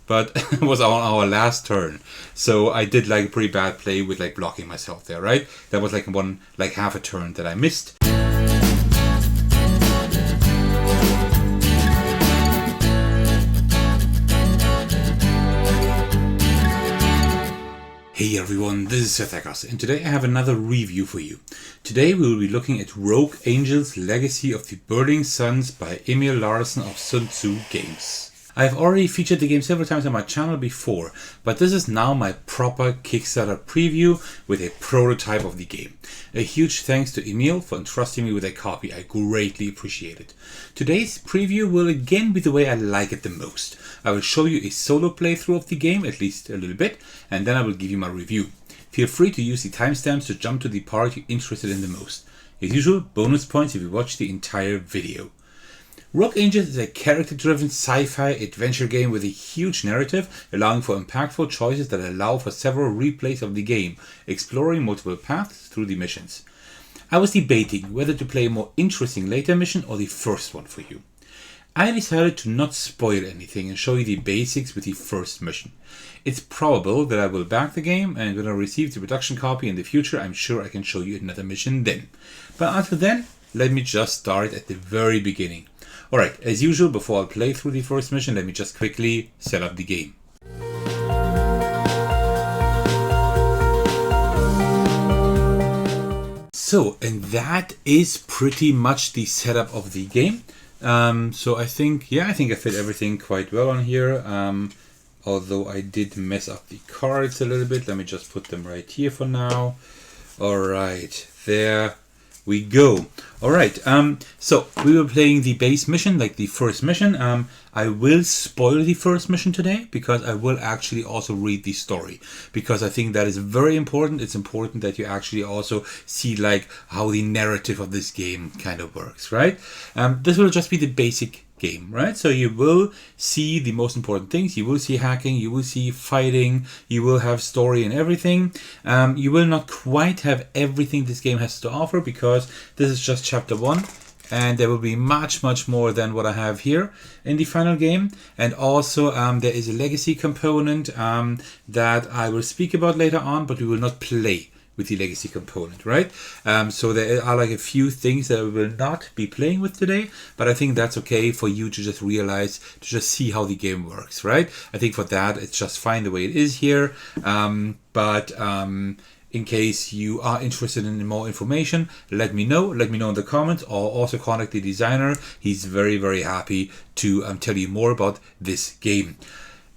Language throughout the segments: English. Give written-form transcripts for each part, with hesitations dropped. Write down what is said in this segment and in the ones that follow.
but it was on our last turn. So I did like a pretty bad play with like blocking myself there, right? That was like half a turn that I missed. Hey everyone, this is SunTzuGames, and today I have another review for you. Today we will be looking at Rogue Angel's Legacy of the Burning Suns by Emil Larsen of SunTzuGames. I have already featured the game several times on my channel before, but this is now my proper Kickstarter preview with a prototype of the game. A huge thanks to Emil for entrusting me with a copy, I greatly appreciate it. Today's preview will again be the way I like it the most. I will show you a solo playthrough of the game, at least a little bit, and then I will give you my review. Feel free to use the timestamps to jump to the part you're interested in the most. As usual, bonus points if you watch the entire video. Rogue Angels is a character-driven sci-fi adventure game with a huge narrative, allowing for impactful choices that allow for several replays of the game, exploring multiple paths through the missions. I was debating whether to play a more interesting later mission or the first one for you. I decided to not spoil anything and show you the basics with the first mission. It's probable that I will back the game, and when I receive the production copy in the future, I'm sure I can show you another mission then. But until then, let me just start at the very beginning. Alright, as usual, before I play through the first mission, let me just quickly set up the game. So, and that is pretty much the setup of the game. So I think I fit everything quite well on here. Although I did mess up the cards a little bit. Let me just put them right here for now. Alright, there we go. Alright, so we were playing the base mission, like the first mission. I will spoil the first mission today because I will actually also read the story, because I think that is very important. It's important that you actually also see like how the narrative of this game kind of works, right? This will just be the basic game, right? So you will see the most important things. You will see hacking, you will see fighting, you will have story and everything. You will not quite have everything this game has to offer because this is just chapter 1, and there will be much more than what I have here in the final game. And also there is a legacy component that I will speak about later on, but we will not play with the legacy component, right? So there are like a few things that we will not be playing with today, but I think that's okay for you to just realize, to just see how the game works, right? I think for that, it's just fine the way it is here. But in case you are interested in more information, let me know in the comments, or also contact the designer. He's very happy to tell you more about this game.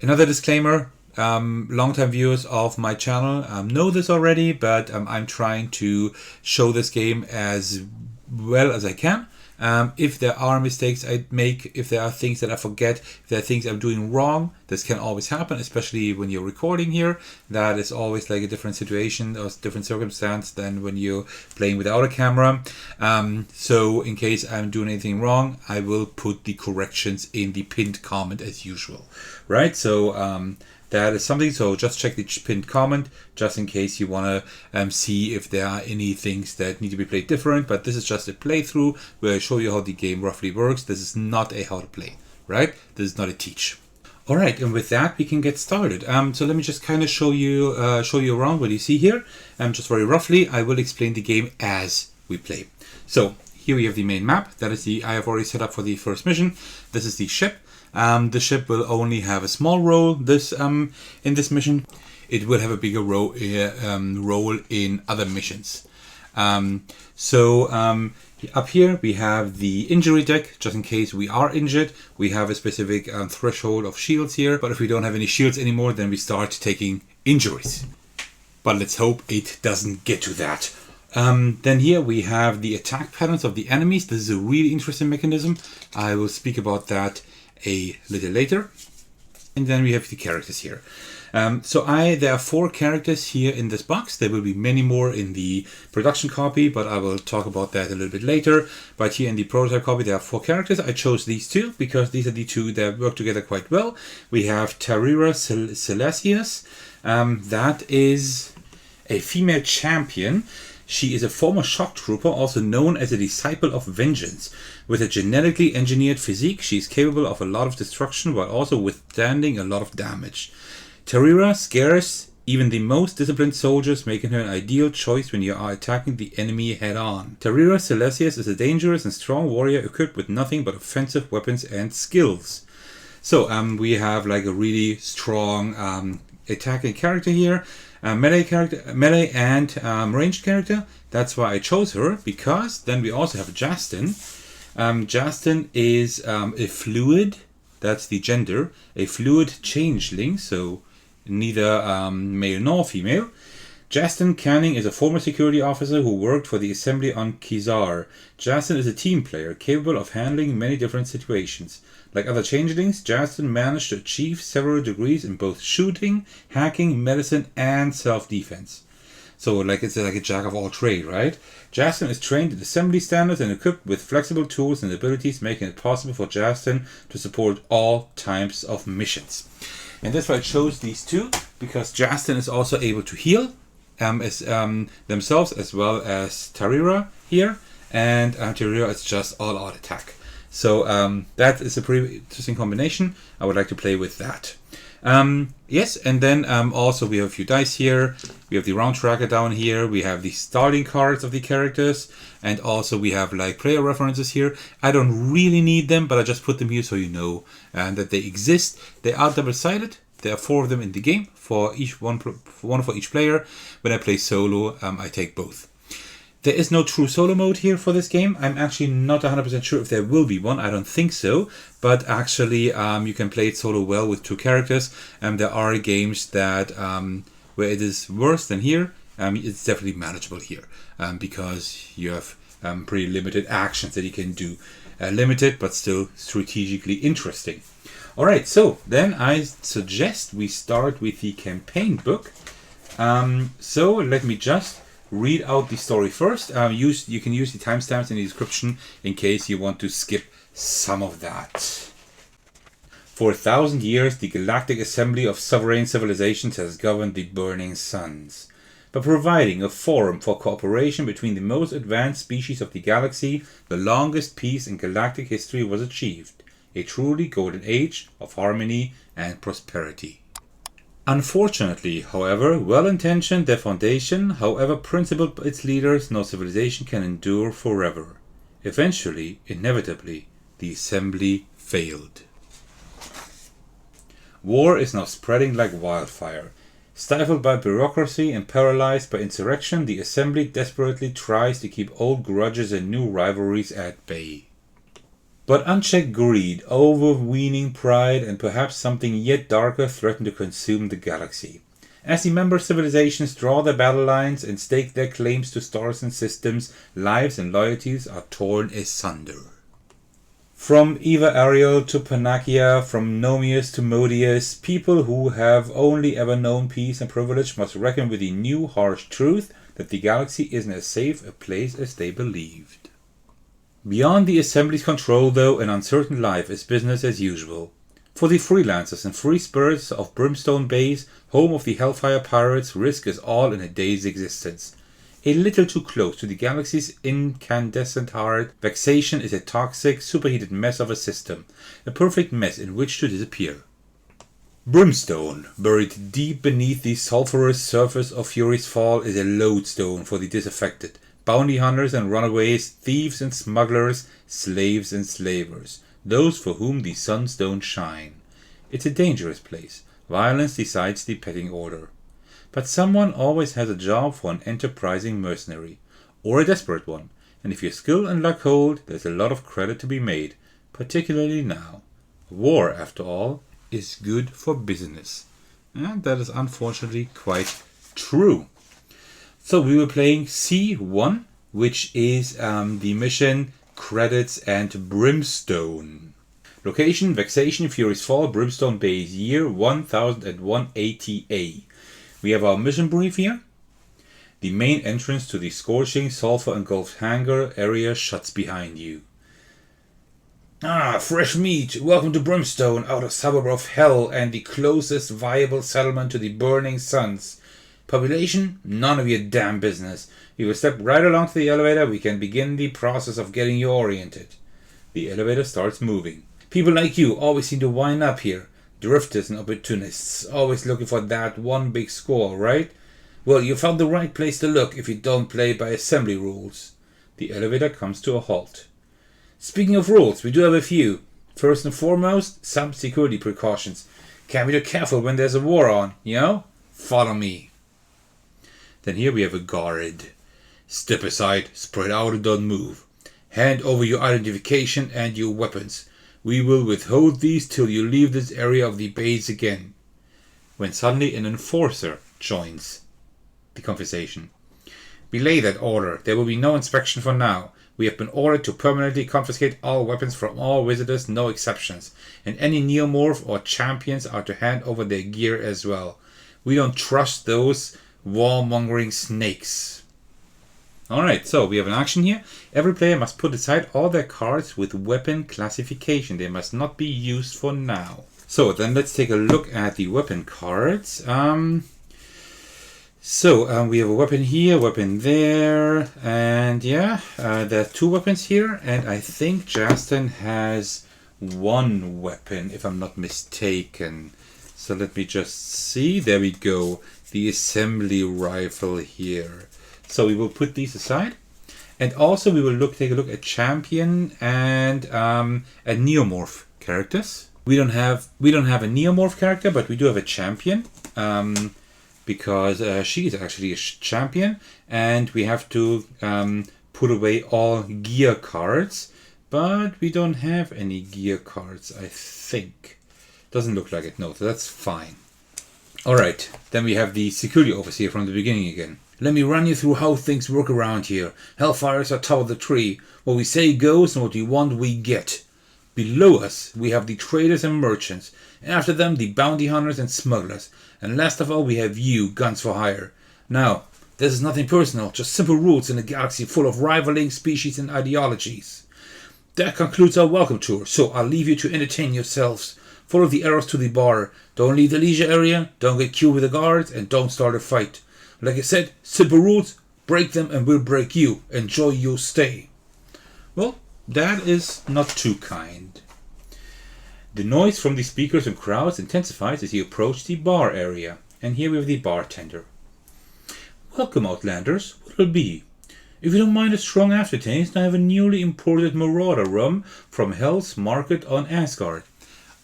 Another disclaimer, long-time viewers of my channel know this already, but I'm trying to show this game as well as I can. If there are mistakes I make, if there are things that I forget, if there are things I'm doing wrong, this can always happen, especially when you're recording here. That is always like a different situation or different circumstance than when you're playing without a camera. So in case I'm doing anything wrong, I will put the corrections in the pinned comment as usual, right? So that is something, so just check the pinned comment just in case you want to see if there are any things that need to be played different. But this is just a playthrough where I show you how the game roughly works. This is not a how to play, right? This is not a teach. Alright, and with that we can get started. So let me just kind of show you around what you see here. Just very roughly, I will explain the game as we play. So here we have the main map. That is I have already set up for the first mission. This is the ship. The ship will only have a small role in this mission. It will have a bigger role in other missions. Up here we have the injury deck, just in case we are injured. We have a specific threshold of shields here, but if we don't have any shields anymore, then we start taking injuries. But let's hope it doesn't get to that. Then here we have the attack patterns of the enemies. This is a really interesting mechanism. I will speak about that a little later. And then we have the characters here. There are 4 characters here in this box. There will be many more in the production copy, but I will talk about that a little bit later. But here in the prototype copy, there are 4 characters. I chose these 2 because these are the 2 that work together quite well. We have Tarira Celesius. That is a female champion. She is a former shock trooper, also known as a disciple of vengeance. With a genetically engineered physique, she is capable of a lot of destruction while also withstanding a lot of damage. Tarira scares even the most disciplined soldiers, making her an ideal choice when you are attacking the enemy head-on. Tarira Celesius is a dangerous and strong warrior equipped with nothing but offensive weapons and skills. So we have like a really strong attacking character here. Melee and ranged character. That's why I chose her, because then we also have Justin. Justin is a fluid, that's the gender, a fluid changeling, so neither male nor female. Justin Canning is a former security officer who worked for the assembly on Kizar. Justin is a team player, capable of handling many different situations. Like other changelings, Justin managed to achieve several degrees in both shooting, hacking, medicine, and self-defense. So like it's like a jack of all trades, right? Justin is trained at assembly standards and equipped with flexible tools and abilities, making it possible for Justin to support all types of missions. And that's why I chose these two, because Justin is also able to heal as themselves, as well as Tarira here, and Tarira is just all-out attack. So that is a pretty interesting combination. I would like to play with that. Yes, and then also we have a few dice here. We have the round tracker down here. We have the starting cards of the characters, and also we have like player references here. I don't really need them, but I just put them here so you know that they exist. They are double-sided. There are 4 of them in the game, for each one for each player. When I play solo, I take both. There is no true solo mode here for this game. I'm actually not 100% sure if there will be one. I don't think so. But actually, you can play it solo well with 2 characters. There are games that where it is worse than here. It's definitely manageable here because you have pretty limited actions that you can do. Limited, but still strategically interesting. Alright, so then I suggest we start with the campaign book. So let me just read out the story first. You can use the timestamps in the description in case you want to skip some of that. For 1,000 years, the Galactic Assembly of Sovereign Civilizations has governed the burning suns. By providing a forum for cooperation between the most advanced species of the galaxy, the longest peace in galactic history was achieved. A truly golden age of harmony and prosperity. Unfortunately, however, well-intentioned their foundation, however principled its leaders, no civilization can endure forever. Eventually, inevitably, the assembly failed. War is now spreading like wildfire. Stifled by bureaucracy and paralyzed by insurrection, the assembly desperately tries to keep old grudges and new rivalries at bay. But unchecked greed, overweening pride, and perhaps something yet darker threaten to consume the galaxy. As the member civilizations draw their battle lines and stake their claims to stars and systems, lives and loyalties are torn asunder. From Eva Ariel to Panakia, from Nomius to Modius, people who have only ever known peace and privilege must reckon with the new harsh truth that the galaxy isn't as safe a place as they believed. Beyond the Assembly's control, though, an uncertain life is business as usual. For the freelancers and free spirits of Brimstone Base, home of the Hellfire Pirates, risk is all in a day's existence. A little too close to the galaxy's incandescent heart, vexation is a toxic, superheated mess of a system, a perfect mess in which to disappear. Brimstone, buried deep beneath the sulphurous surface of Fury's Fall, is a lodestone for the disaffected. Bounty hunters and runaways, thieves and smugglers, slaves and slavers, those for whom the suns don't shine. It's a dangerous place. Violence decides the pecking order. But someone always has a job for an enterprising mercenary, or a desperate one, and if your skill and luck hold, there's a lot of credit to be made, particularly now. War, after all, is good for business. And that is unfortunately quite true. So we were playing C1, which is the mission, credits, and Brimstone. Location, Vexation, Fury's Fall, Brimstone Base, year 1001 ATA. We have our mission brief here. The main entrance to the scorching, sulfur-engulfed hangar area shuts behind you. Ah, fresh meat! Welcome to Brimstone, outer suburb of hell and the closest viable settlement to the burning suns. Population? None of your damn business. We will step right along to the elevator. We can begin the process of getting you oriented. The elevator starts moving. People like you always seem to wind up here. Drifters and opportunists, always looking for that one big score, right? Well, you found the right place to look if you don't play by assembly rules. The elevator comes to a halt. Speaking of rules, we do have a few. First and foremost, some security precautions. Can't be too careful when there's a war on, you know? Follow me. Then here we have a guard. Step aside, spread out and don't move. Hand over your identification and your weapons. We will withhold these till you leave this area of the base again. When suddenly an enforcer joins the conversation. Belay that order. There will be no inspection for now. We have been ordered to permanently confiscate all weapons from all visitors, no exceptions. And any neomorph or champions are to hand over their gear as well. We don't trust those warmongering snakes. Alright, so we have an action here. Every player must put aside all their cards with weapon classification. They must not be used for now. So then let's take a look at the weapon cards. We have a weapon here, weapon there, and yeah, there are 2 weapons here, and I think Justin has 1 weapon, if I'm not mistaken. So let me just see. There we go. The assembly rifle here. So we will put these aside. And also we will take a look at champion and at neomorph characters. We don't have a neomorph character, but we do have a champion. Because she is actually a champion, and we have to put away all gear cards, but we don't have any gear cards, I think. Doesn't look like it, no, so that's fine. Alright, then we have the security overseer from the beginning again. Let me run you through how things work around here. Hellfires are top of the tree. What we say goes, and what we want we get. Below us, we have the traders and merchants. And after them, the bounty hunters and smugglers. And last of all, we have you, guns for hire. Now, this is nothing personal, just simple rules in a galaxy full of rivaling species and ideologies. That concludes our welcome tour, so I'll leave you to entertain yourselves. Follow the arrows to the bar. Don't leave the leisure area, don't get queued with the guards, and don't start a fight. Like I said, simple rules, break them and we'll break you. Enjoy your stay. Well, that is not too kind. The noise from the speakers and crowds intensifies as you approach the bar area. And here we have the bartender. Welcome, Outlanders. What'll it be? If you don't mind a strong aftertaste, I have a newly imported Marauder rum from Hell's Market on Asgard.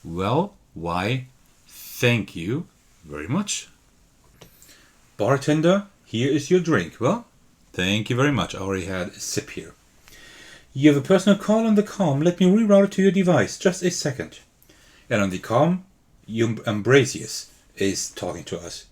Well, why, thank you very much. Bartender, here is your drink. Well, thank you very much. I already had a sip here. You have a personal call on the comm. Let me reroute it to your device. Just a second. And on the comm, Ambrosius is talking to us.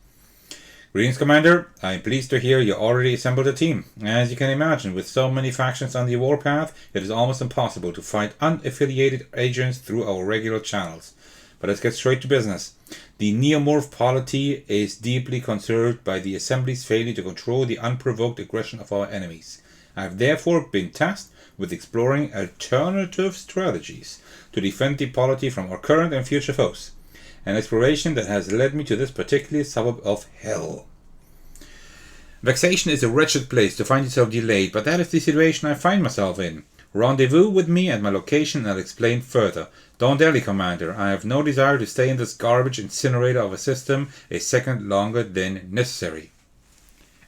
Greetings, Commander. I'm pleased to hear you already assembled a team. As you can imagine, with so many factions on the warpath, it is almost impossible to find unaffiliated agents through our regular channels. But let's get straight to business. The neomorph polity is deeply concerned by the Assembly's failure to control the unprovoked aggression of our enemies. I have therefore been tasked with exploring alternative strategies to defend the polity from our current and future foes. An exploration that has led me to this particular suburb of hell. Vexation is a wretched place to find yourself delayed, but that is the situation I find myself in. Rendezvous with me at my location and I'll explain further. Don't dally, Commander. I have no desire to stay in this garbage incinerator of a system a second longer than necessary.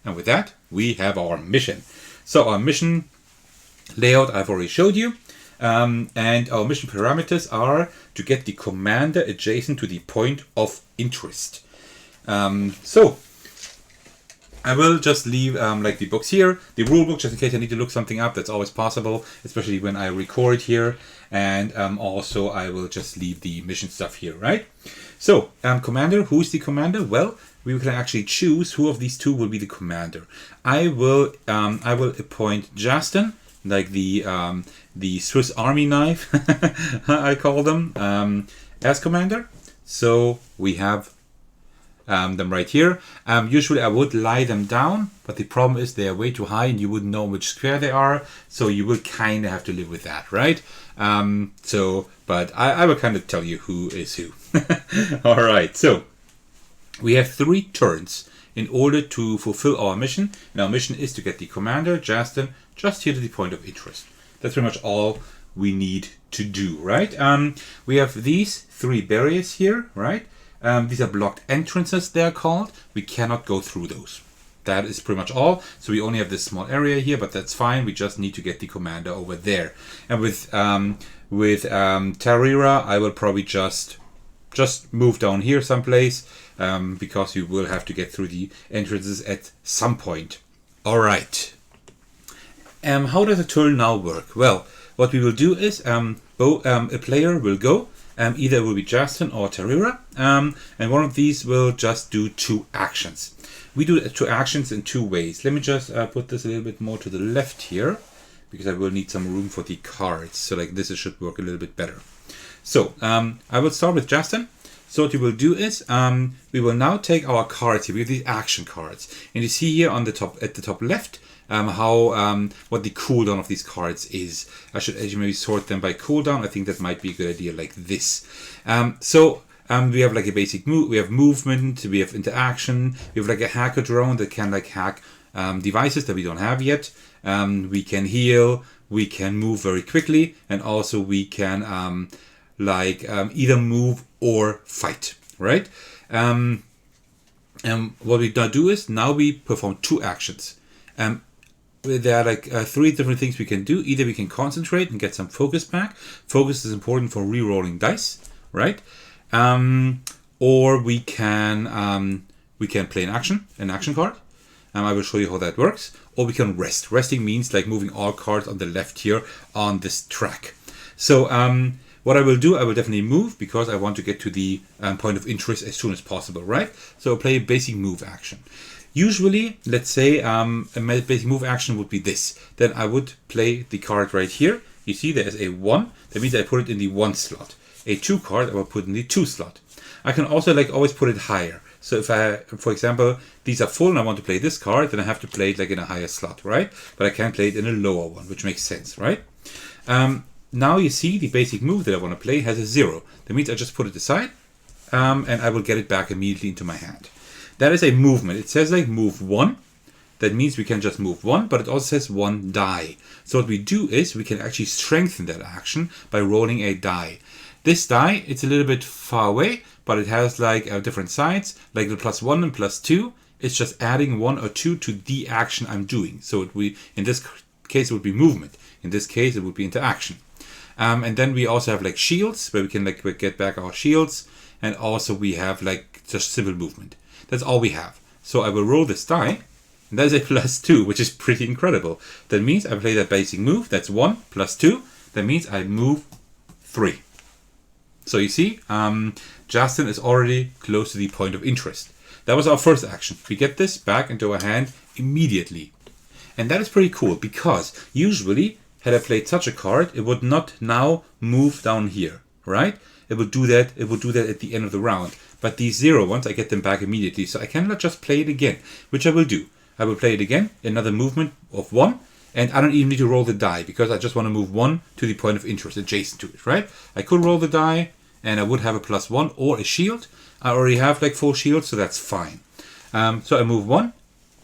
And with that, we have our mission. So our mission layout I've already showed you. And our mission parameters are to get the commander adjacent to the point of interest. So I will just leave like the books here, the rulebook, just in case I need to look something up. That's always possible, especially when I record here. And also I will just leave the mission stuff here, right? So commander, who's the commander? Well, we can actually choose who of these two will be the commander. I will appoint Justin, like the Swiss Army knife, I call them, as commander. So we have them right here. Usually I would lie them down, but the problem is they are way too high and you wouldn't know which square they are, so you will kind of have to live with that, right? But I will kind of tell you who is who. Alright, so we have 3 turns in order to fulfill our mission. And our mission is to get the commander, Justin, just here to the point of interest. That's pretty much all we need to do, right? We have these 3 barriers here, right? These are blocked entrances, they're called. We cannot go through those. That is pretty much all. So we only have this small area here, but that's fine. We just need to get the commander over there. And with Tarira, I will probably just move down here someplace, because you will have to get through the entrances at some point. All right. How does a turn now work? Well, what we will do is a player will go. Either it will be Justin or Tarira, and one of these will just do 2 actions. We do 2 actions in 2 ways. Let me just put this a little bit more to the left here, because I will need some room for the cards. So like this, it should work a little bit better. So I will start with Justin. So what we will do is we will now take our cards here. We have these action cards, and you see here on the top at the top left what the cooldown of these cards is. I should actually maybe sort them by cooldown. I think that might be a good idea, like this. We have like a basic move. We have movement. We have interaction. We have like a hacker drone that can like hack devices that we don't have yet. We can heal. We can move very quickly, and also we can either move or fight. Right. What we do is now we perform 2 actions. There are like 3 different things we can do. Either we can concentrate and get some focus back. Focus is important for re-rolling dice, right? Or we can play an action card. I will show you how that works. Or we can rest. Resting means like moving all cards on the left here on this track. So what I will do, I will definitely move because I want to get to the point of interest as soon as possible, right? So I'll play a basic move action. Usually, let's say a basic move action would be this. Then I would play the card right here. You see there's a 1. That means I put it in the 1 slot. A 2 card I will put in the 2 slot. I can also like always put it higher. So if I, for example, these are full and I want to play this card, then I have to play it like in a higher slot, right? But I can't play it in a lower one, which makes sense, right? Now you see the basic move that I want to play has a 0. That means I just put it aside and I will get it back immediately into my hand. That is a movement. It says like move 1. That means we can just move 1, but it also says 1 die. So what we do is we can actually strengthen that action by rolling a die. This die, it's a little bit far away, but it has like different sides, like the +1 and +2. It's just adding 1 or 2 to the action I'm doing. So in this case, it would be movement. In this case, it would be interaction. And then we also have like shields, where we can like get back our shields. And also we have like just simple movement. That's all we have. So I will roll this die. And that is a +2, which is pretty incredible. That means I play that basic move. That's 1 +2. That means I move 3. So you see, Justin is already close to the point of interest. That was our first action. We get this back into our hand immediately. And that is pretty cool because usually, had I played such a card, it would not now move down here, right? It would do that at the end of the round. But these 0 ones, I get them back immediately. So I cannot just play it again, which I will do. I will play it again, another movement of 1. And I don't even need to roll the die because I just want to move 1 to the point of interest adjacent to it, right? I could roll the die and I would have a +1 or a shield. I already have like 4 shields, so that's fine. So I move 1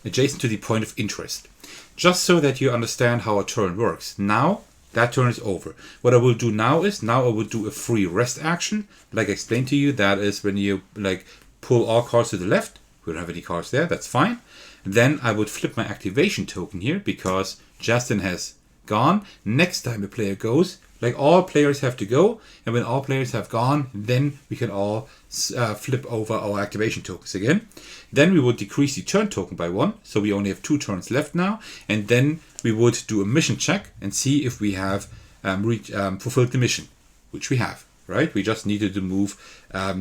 adjacent to the point of interest. Just so that you understand how a turn works. Now, that turn is over. What I will do now is, I will do a free rest action. Like I explained to you, that is when you like pull all cards to the left. We don't have any cards there, that's fine. Then I would flip my activation token here because Justin has gone. Next time a player goes, like all players have to go. And when all players have gone, then we can all flip over our activation tokens again. Then we would decrease the turn token by 1. So we only have 2 turns left now. And then we would do a mission check and see if we have fulfilled the mission, which we have, right? We just needed to move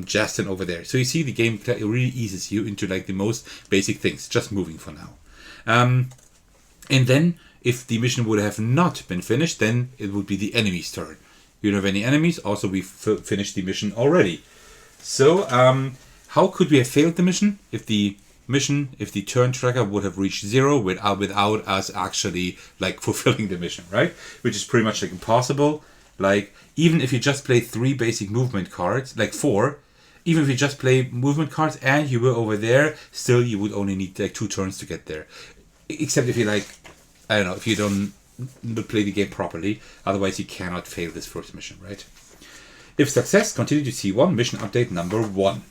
Justin over there. So you see the game really eases you into like the most basic things, just moving for now. And then if the mission would have not been finished, then it would be the enemy's turn. You don't have any enemies. Also, we finished the mission already. So how could we have failed the mission? If the turn tracker would have reached 0 without us actually like fulfilling the mission, right? Which is pretty much like impossible. Like even if you just play 3 basic movement cards, like 4, Even if you just play movement cards and you were over there, still you would only need like 2 turns to get there. Except if you like, I don't know, if you don't play the game properly, otherwise you cannot fail this first mission, right? If success, continue to C1, mission update number 1.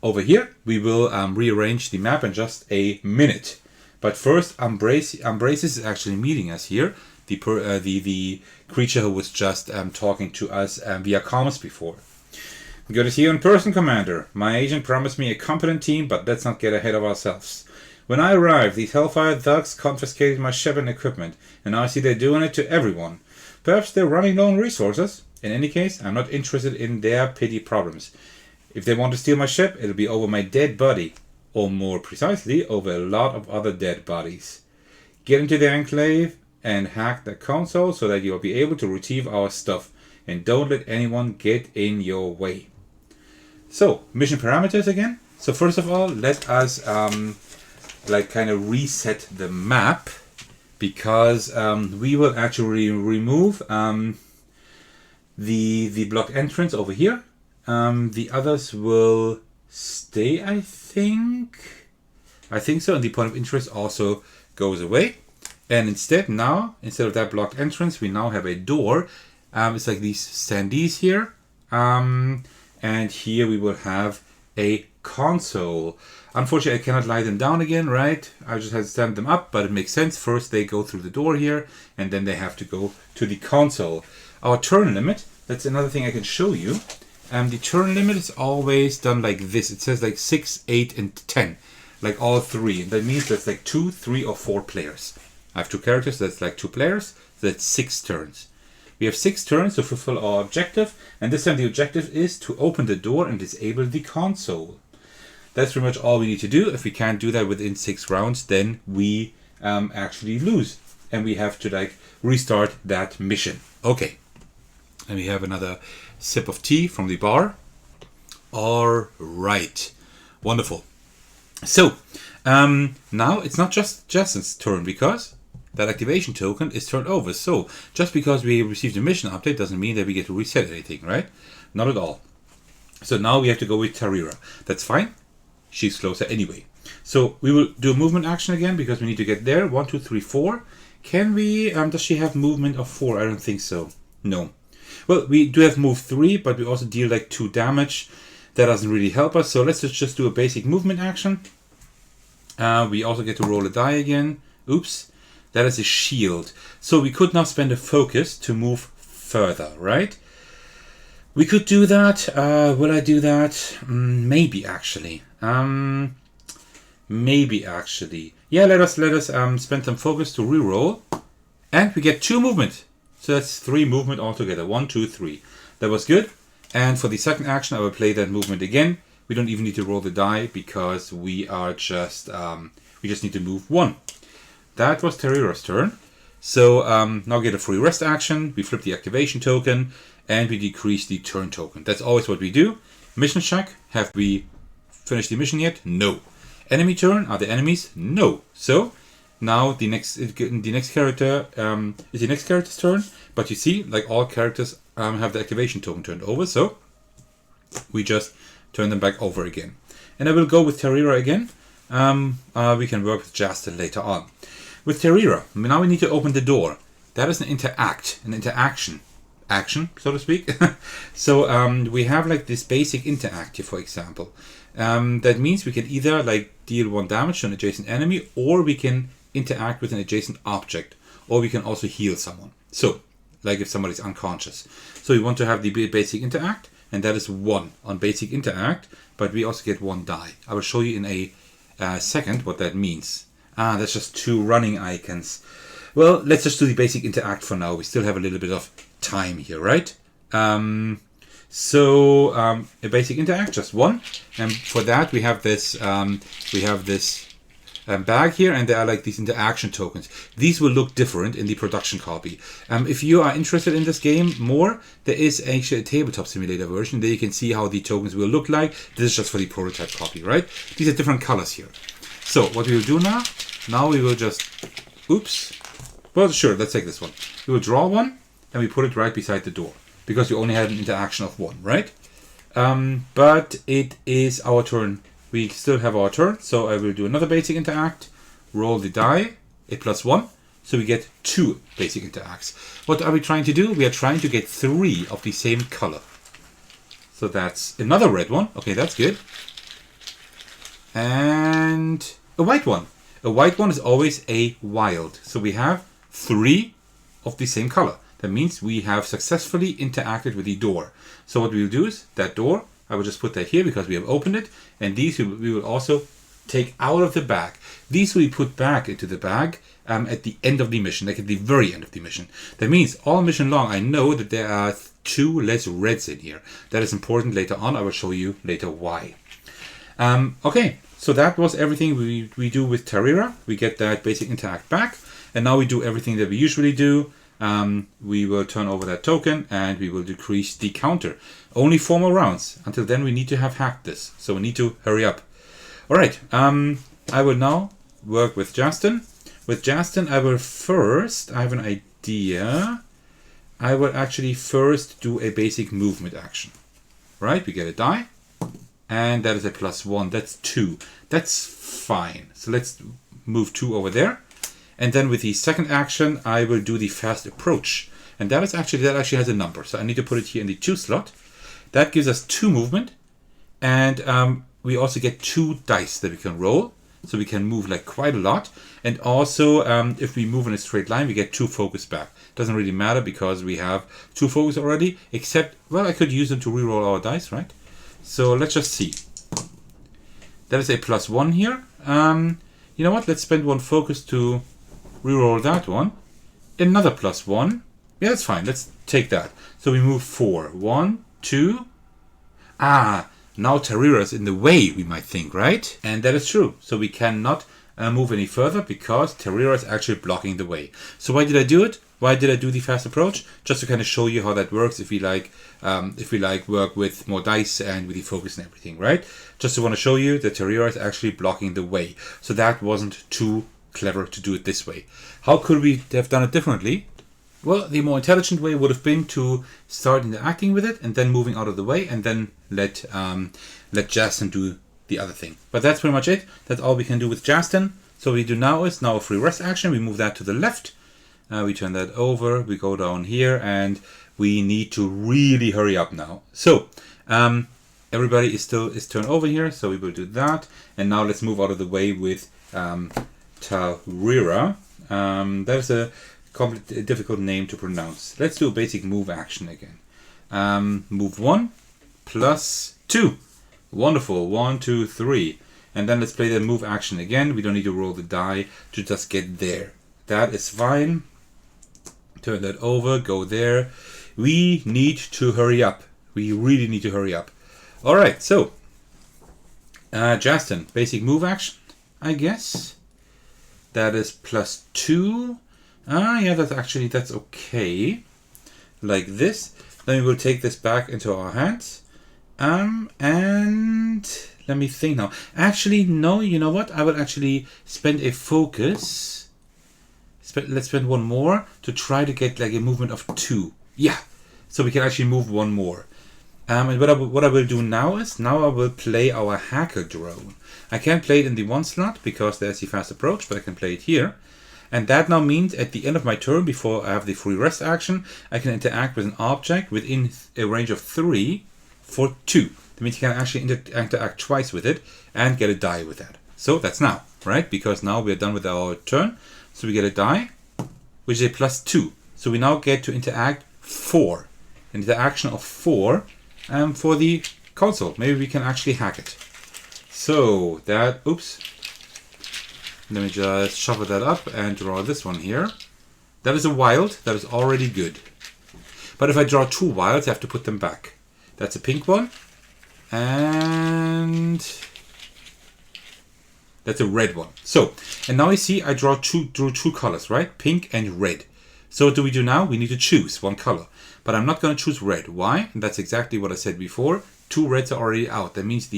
Over here, we will rearrange the map in just a minute. But first, Umbraces is actually meeting us here. The creature who was just talking to us via comms before. Good to see you in person, Commander. My agent promised me a competent team, but let's not get ahead of ourselves. When I arrived, these Hellfire thugs confiscated my ship and equipment, and now I see they're doing it to everyone. Perhaps they're running low on resources. In any case, I'm not interested in their petty problems. If they want to steal my ship, it'll be over my dead body. Or more precisely, over a lot of other dead bodies. Get into the Enclave and hack the console so that you'll be able to retrieve our stuff. And don't let anyone get in your way. So, mission parameters again. So first of all, let us kind of reset the map. Because we will actually remove the blocked entrance over here. The others will stay, I think. I think so, and the point of interest also goes away. And instead of that blocked entrance, we now have a door. It's like these standees here. And here we will have a console. Unfortunately, I cannot lie them down again, right? I just have to stand them up, but it makes sense. First, they go through the door here, and then they have to go to the console. Our turn limit, that's another thing I can show you. The turn limit is always done like this. It says like 6, 8, and 10. Like all 3. And that means that's like 2, 3, or 4 players. I have 2 characters, that's like 2 players. So that's 6 turns. We have 6 turns to fulfill our objective. And this time the objective is to open the door and disable the console. That's pretty much all we need to do. If we can't do that within 6 rounds, then we actually lose. And we have to like restart that mission. Okay. And we have another sip of tea from the bar. All right. Wonderful. So, now it's not just Justin's turn because that activation token is turned over. So, just because we received a mission update doesn't mean that we get to reset anything, right? Not at all. So now we have to go with Tarira. That's fine. She's closer anyway. So we will do a movement action again because we need to get there. 1, 2, 3, 4. Can we, does she have movement of 4? I don't think so. No. Well, we do have move 3, but we also deal like 2 damage. That doesn't really help us. So let's just do a basic movement action. We also get to roll a die again. Oops. That is a shield. So we could now spend a focus to move further, right? We could do that. Will I do that? Maybe actually. Maybe actually. Yeah, let us spend some focus to reroll. And we get 2 movement. So that's 3 movement altogether. 1, 2, 3. That was good. And for the second action, I will play that movement again. We don't even need to roll the die because we are just we just need to move 1. That was Tarira's turn. So now get a free rest action. We flip the activation token and we decrease the turn token. That's always what we do. Mission check. Have we finished the mission yet? No. Enemy turn. Are the enemies? No. So now the next character is the next character's turn. But you see, like all characters have the activation token turned over. So we just turn them back over again. And I will go with Tarira again. We can work with Justin later on. With Tarira, now we need to open the door. That is an interaction, so to speak. So we have like this basic interact here, for example. That means we can either like deal 1 damage to an adjacent enemy, or we can interact with an adjacent object, or we can also heal someone. So, like if somebody's unconscious. So we want to have the basic interact, and that is 1 on basic interact, but we also get 1 die. I will show you in a second what that means. That's just 2 running icons. Well, let's just do the basic interact for now. We still have a little bit of time here, right? So a basic interact, just 1. And for that we have this bag here, and there are like these interaction tokens. These will look different in the production copy. If you are interested in this game more, there is actually a tabletop simulator version. There you can see how the tokens will look like. This is just for the prototype copy, right? These are different colors here. So what we will do now we will just, oops. Well, sure, let's take this one. We will draw 1, and we put it right beside the door, because you only had an interaction of 1, right? But it is our turn. We still have our turn, so I will do another basic interact, roll the die, a +1, so we get 2 basic interacts. What are we trying to do? We are trying to get 3 of the same color. So that's another red one. Okay, that's good. And a white one. A white one is always a wild. So we have 3 of the same color. That means we have successfully interacted with the door. So what we'll do is that door, I will just put that here because we have opened it. And these we will also take out of the bag. These will be put back into the bag at the end of the mission, like at the very end of the mission. That means all mission long, I know that there are 2 less reds in here. That is important later on. I will show you later why. Okay, so that was everything we do with Tarira. We get that basic interact back. And now we do everything that we usually do. We will turn over that token and we will decrease the counter. Only 4 more rounds. Until then we need to have hacked this. So we need to hurry up. Alright, I will now work with Justin. With Justin I will first, I have an idea. I will actually first do a basic movement action. Right, we get a die. And that is a +1, that's 2. That's fine. So let's move 2 over there. And then with the second action, I will do the fast approach. And that actually has a number. So I need to put it here in the 2 slot. That gives us 2 movement. And we also get 2 dice that we can roll. So we can move like quite a lot. And also, if we move in a straight line, we get 2 focus back. Doesn't really matter because we have 2 focus already. Except, well, I could use them to reroll our dice, right? So let's just see. That is a +1 here. You know what? Let's spend 1 focus to reroll that one. Another +1. Yeah, that's fine. Let's take that. So we move 4. 1, 2. Now Tarira is in the way, we might think, right? And that is true. So we cannot move any further because Tarira is actually blocking the way. So why did I do it? Why did I do the fast approach? Just to kind of show you how that works if we like work with more dice and with the focus and everything, right? Just to want to show you that Tarira is actually blocking the way. So that wasn't too clever to do it this way. How could we have done it differently? Well, the more intelligent way would have been to start interacting with it and then moving out of the way and then let Justin do the other thing. But that's pretty much it. That's all we can do with Justin. So what we do now is a free rest action. We move that to the left. We turn that over. We go down here and we need to really hurry up now. So everybody is turned over here. So we will do that. And now let's move out of the way with Tarira. That is a difficult name to pronounce. Let's do a basic move action again. Move 1 +2. Wonderful. 1, 2, 3. And then let's play the move action again. We don't need to roll the die to just get there. That is fine. Turn that over. Go there. We need to hurry up. We really need to hurry up. Alright, so Justin, basic move action, I guess. That is +2. Yeah, that's okay. Like this. Then we will take this back into our hands. And let me think now. Actually, no, you know what? I will actually spend a focus. Let's spend 1 more to try to get like a movement of 2. Yeah. So we can actually move 1 more. And what I will do now is, I will play our hacker drone. I can't play it in the 1 slot because there's the fast approach, but I can play it here. And that now means at the end of my turn, before I have the free rest action, I can interact with an object within a range of 3 for 2. That means you can actually interact twice with it and get a die with that. So that's now, right? Because now we're done with our turn. So we get a die, which is a +2. So we now get to interact 4. An interaction of 4 for the console. Maybe we can actually hack it. So that, oops. Let me just shuffle that up and draw this one here. That is a wild. That is already good. But if I draw 2 wilds, I have to put them back. That's a pink one. And that's a red one. So, and now you see I drew two colors, right? Pink and red. So what do we do now? We need to choose 1 color. But I'm not going to choose red. Why? And that's exactly what I said before. 2 reds are already out. That means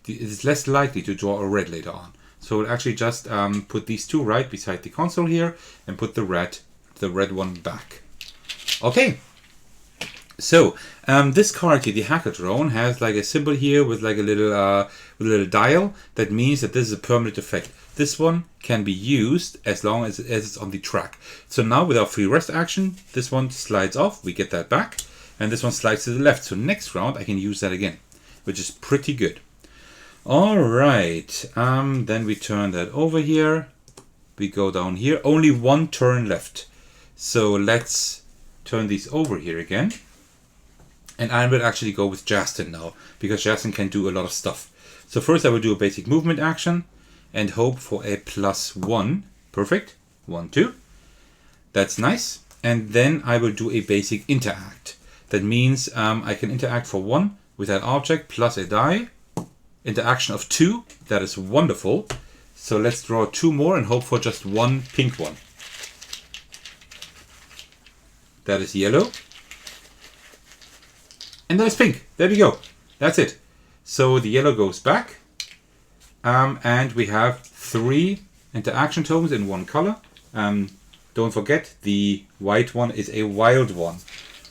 it's less likely to draw a red later on. So we'll actually just put these 2 right beside the console here and put the red one back. Okay. So this card here, the hacker drone, has like a symbol here with like a little dial. That means that this is a permanent effect. This one can be used as long as it's on the track. So now with our free rest action, this one slides off. We get that back, and this one slides to the left. So next round I can use that again, which is pretty good. All right, then we turn that over here. We go down here. Only one turn left. So let's turn these over here again. And I will actually go with Justin now, because Justin can do a lot of stuff. So first I will do a basic movement action and hope for a +1. Perfect. 1, 2. That's nice. And then I will do a basic interact. That means I can interact for 1 with that object plus a die. Interaction of 2. That is wonderful. So let's draw 2 more and hope for just 1 pink one. That is yellow. And that is pink. There we go. That's it. So the yellow goes back. And we have 3 interaction tokens in 1 color. Don't forget, the white one is a wild one.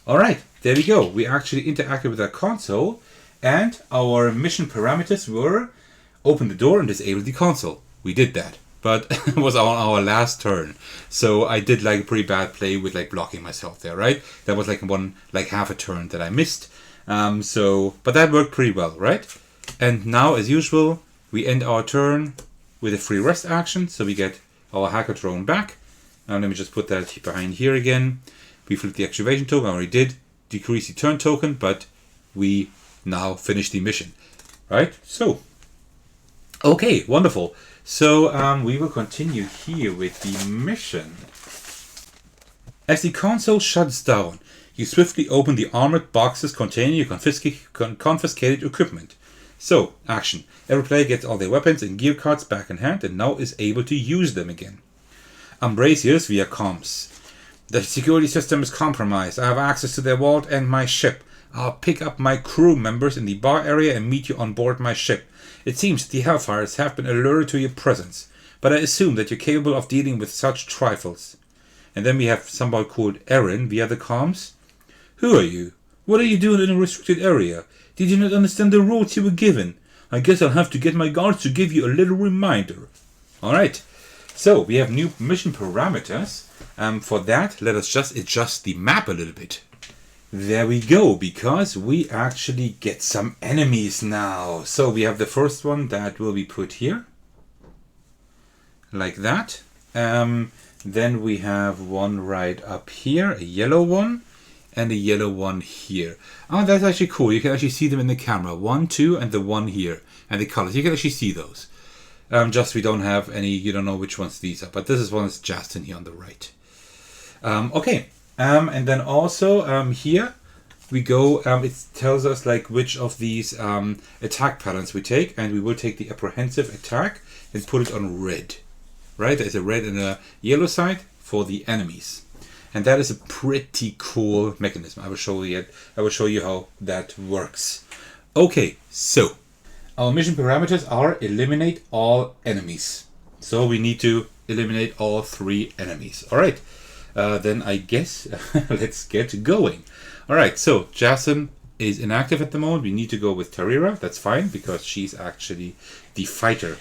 Alright, there we go. We actually interacted with our console. And our mission parameters were open the door and disable the console. We did that. But it was on our last turn. So I did like a pretty bad play with like blocking myself there, right? That was like half a turn that I missed. But that worked pretty well, right? And now, as usual, we end our turn with a free rest action. So we get our hacker drone back. Let me just put that behind here again. We flip the activation token. I already did decrease the turn token, but we now finish the mission, right? So, okay, wonderful. So we will continue here with the mission. As the console shuts down, you swiftly open the armored boxes containing your confiscated equipment. So, action. Every player gets all their weapons and gear cards back in hand and now is able to use them again. Ambrasius via comms. The security system is compromised. I have access to their vault and my ship. I'll pick up my crew members in the bar area and meet you on board my ship. It seems the Hellfires have been alerted to your presence, but I assume that you're capable of dealing with such trifles. And then we have somebody called Aaron via the comms. Who are you? What are you doing in a restricted area? Did you not understand the rules you were given? I guess I'll have to get my guards to give you a little reminder. Alright, so we have new mission parameters. For that, let us just adjust the map a little bit. There we go, because we actually get some enemies now. So we have the first one that will be put here. Like that. Then we have one right up here, a yellow one, and a yellow one here. Oh, that's actually cool. You can actually see them in the camera. 1, 2, and the one here. And the colors. You can actually see those. Just we don't have any, you don't know which ones these are. But this is one that's just in here on the right. Okay. And then also here we go, it tells us like which of these attack patterns we take, and we will take the apprehensive attack and put it on red. Right, there's a red and a yellow side for the enemies, and that is a pretty cool mechanism. I will show you it. I will show you how that works. Okay, so our mission parameters are eliminate all enemies. So we need to eliminate all 3 enemies. All right. Then I guess let's get going. Alright, so Jason is inactive at the moment. We need to go with Tarira. That's fine, because she's actually the fighter.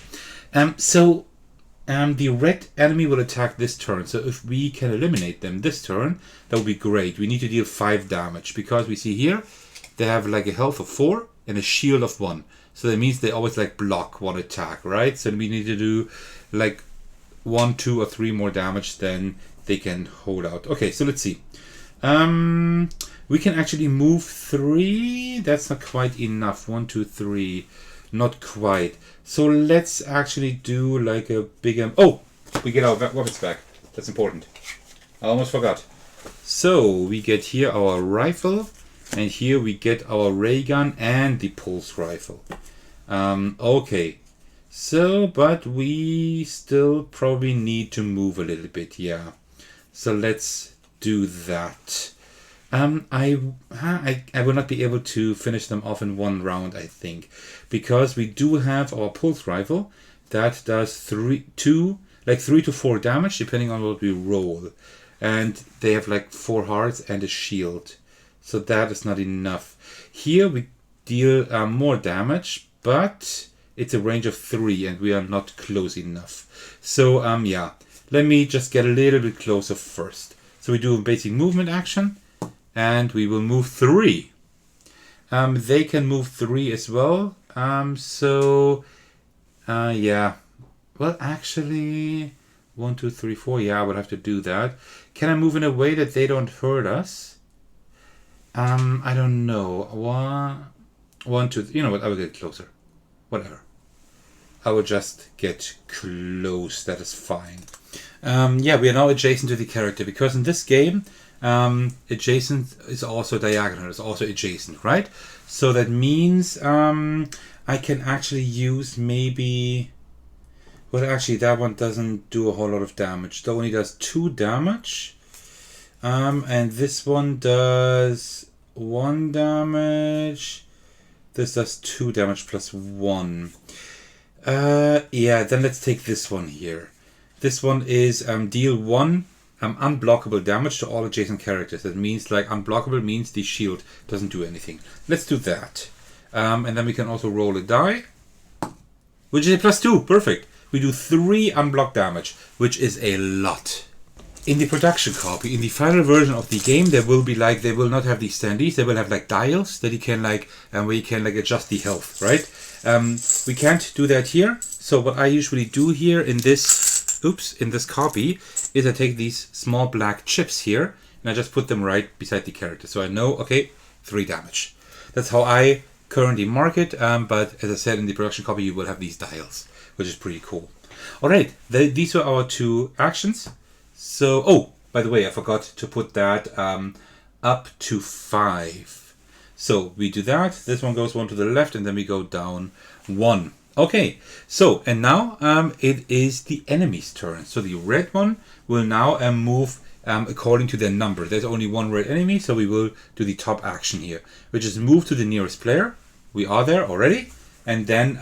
The red enemy will attack this turn. So if we can eliminate them this turn, that would be great. We need to deal 5 damage, because we see here they have like a health of 4 and a shield of 1. So that means they always like block 1 attack, right? So we need to do like 1, 2, or 3 more damage than they can hold out. Okay, so let's see. We can actually move 3. That's not quite enough. 1, 2, 3. Not quite. So let's actually do like a bigger... Oh! We get our weapons back. That's important. I almost forgot. So we get here our rifle. And here we get our ray gun and the pulse rifle. Okay. So, but we still probably need to move a little bit. Yeah. So let's do that. I will not be able to finish them off in 1 round, I think, because we do have our pulse rifle that does 3 to 4 damage depending on what we roll, and they have like 4 hearts and a shield. So that is not enough. Here we deal more damage, but it's a range of 3 and we are not close enough. So yeah, let me just get a little bit closer first. So we do a basic movement action and we will move 3. They can move 3 as well. Yeah. Well, actually, 1, 2, 3, 4. Yeah, I would have to do that. Can I move in a way that they don't hurt us? I don't know. 1, 2. You know what? I will get closer. Whatever. I will just get close. That is fine. Yeah, we are now adjacent to the character because in this game, adjacent is also diagonal. It's also adjacent, right? So that means I can actually use maybe. Well, actually, that one doesn't do a whole lot of damage. It only does 2 damage. And this one does 1 damage. This does 2 damage plus 1. Yeah, then let's take this one here. This one is deal 1 unblockable damage to all adjacent characters. That means, like, unblockable means the shield doesn't do anything. Let's do that. And then we can also roll a die, which is a plus 2. Perfect. We do 3 unblocked damage, which is a lot. In the production copy, in the final version of the game, there will be like, they will not have these standees, they will have like dials that you can like, where you can like adjust the health, right? We can't do that here. So what I usually do here in this, in this copy, is I take these small black chips here, and I just put them right beside the character. So I know, okay, 3 damage. That's how I currently mark it, but as I said, in the production copy, you will have these dials, which is pretty cool. All right, these were our 2 actions. So, oh, by the way, I forgot to put that up to 5. So we do that. This one goes 1 to the left, and then we go down 1. Okay, so, and now it is the enemy's turn. So the red one will now move according to their number. There's only 1 red enemy, so we will do the top action here, which is move to the nearest player. We are there already. And then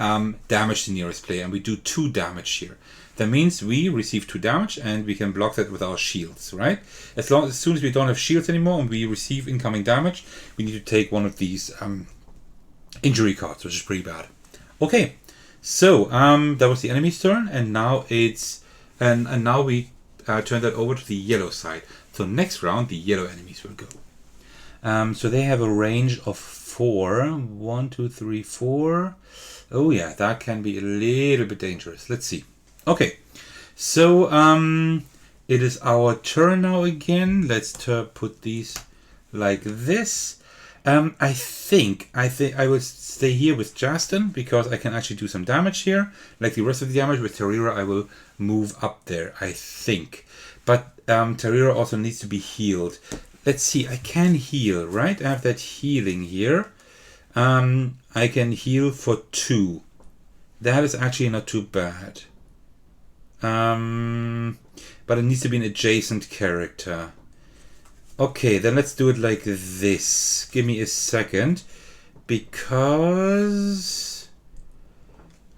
damage the nearest player, and we do 2 damage here. That means we receive 2 damage, and we can block that with our shields, right? As soon as we don't have shields anymore and we receive incoming damage, we need to take one of these injury cards, which is pretty bad. Okay, so that was the enemy's turn, and now it's and now we turn that over to the yellow side. So next round, the yellow enemies will go. So they have a range of 4. 1, 2, 3, 4. Oh yeah, that can be a little bit dangerous. Let's see. Okay, so it is our turn now again. Let's put these like this. I think I will stay here with Justin because I can actually do some damage here. Like the rest of the damage with Tarira, I will move up there, I think. But Tarira also needs to be healed. Let's see, I can heal, right? I have that healing here. I can heal for 2. That is actually not too bad. But it needs to be an adjacent character. Okay, then let's do it like this. Give me a second. Because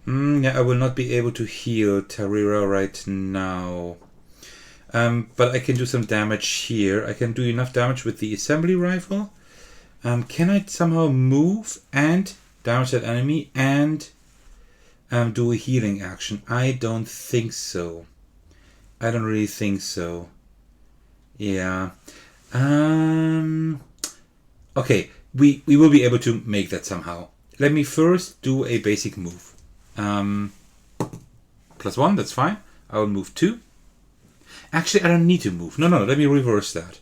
yeah, I will not be able to heal Tarira right now. But I can do some damage here. I can do enough damage with the assembly rifle. Can I somehow move and damage that enemy and do a healing action? I don't think so. I don't really think so. Yeah. Okay, we will be able to make that somehow. Let me first do a basic move. +1, that's fine. I will move 2. Actually, I don't need to move. No, let me reverse that.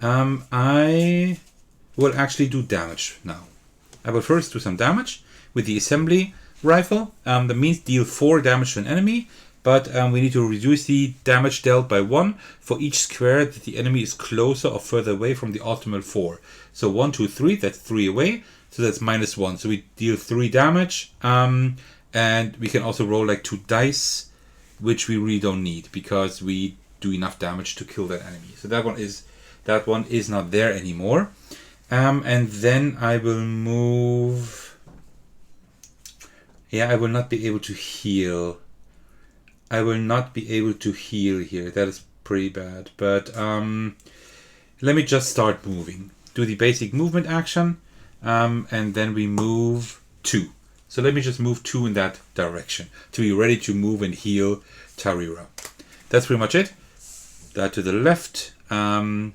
I will actually do damage now. I will first do some damage with the assembly rifle. That means deal 4 damage to an enemy, but we need to reduce the damage dealt by 1 for each square that the enemy is closer or further away from the optimal 4. So 1, 2, 3, that's 3 away, so that's -1. So we deal 3 damage, and we can also roll like 2 dice, which we really don't need because we do enough damage to kill that enemy. So that one is not there anymore. And then I will move. Yeah, I will not be able to heal. I will not be able to heal here. That is pretty bad. But let me just start moving. do the basic movement action, and then we move 2. So let me just move 2 in that direction to be ready to move and heal Tarira. That's pretty much it. That to the left, turn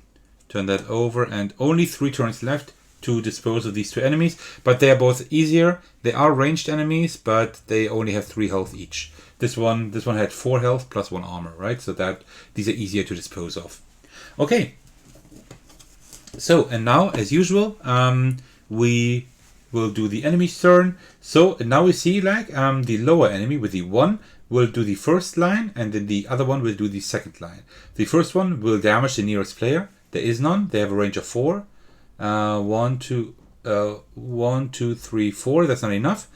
that over, and only 3 turns left to dispose of these 2 enemies, but they are both easier. They are ranged enemies, but they only have 3 health each. This one had 4 health plus 1 armor, right? So that these are easier to dispose of. Okay. So, and now, as usual, we will do the enemy's turn. So now we see like the lower enemy with the 1 will do the first line, and then the other one will do the second line. The first one will damage the nearest player. There is none. They have a range of 4. 1, 2, 3, 4. That's not enough.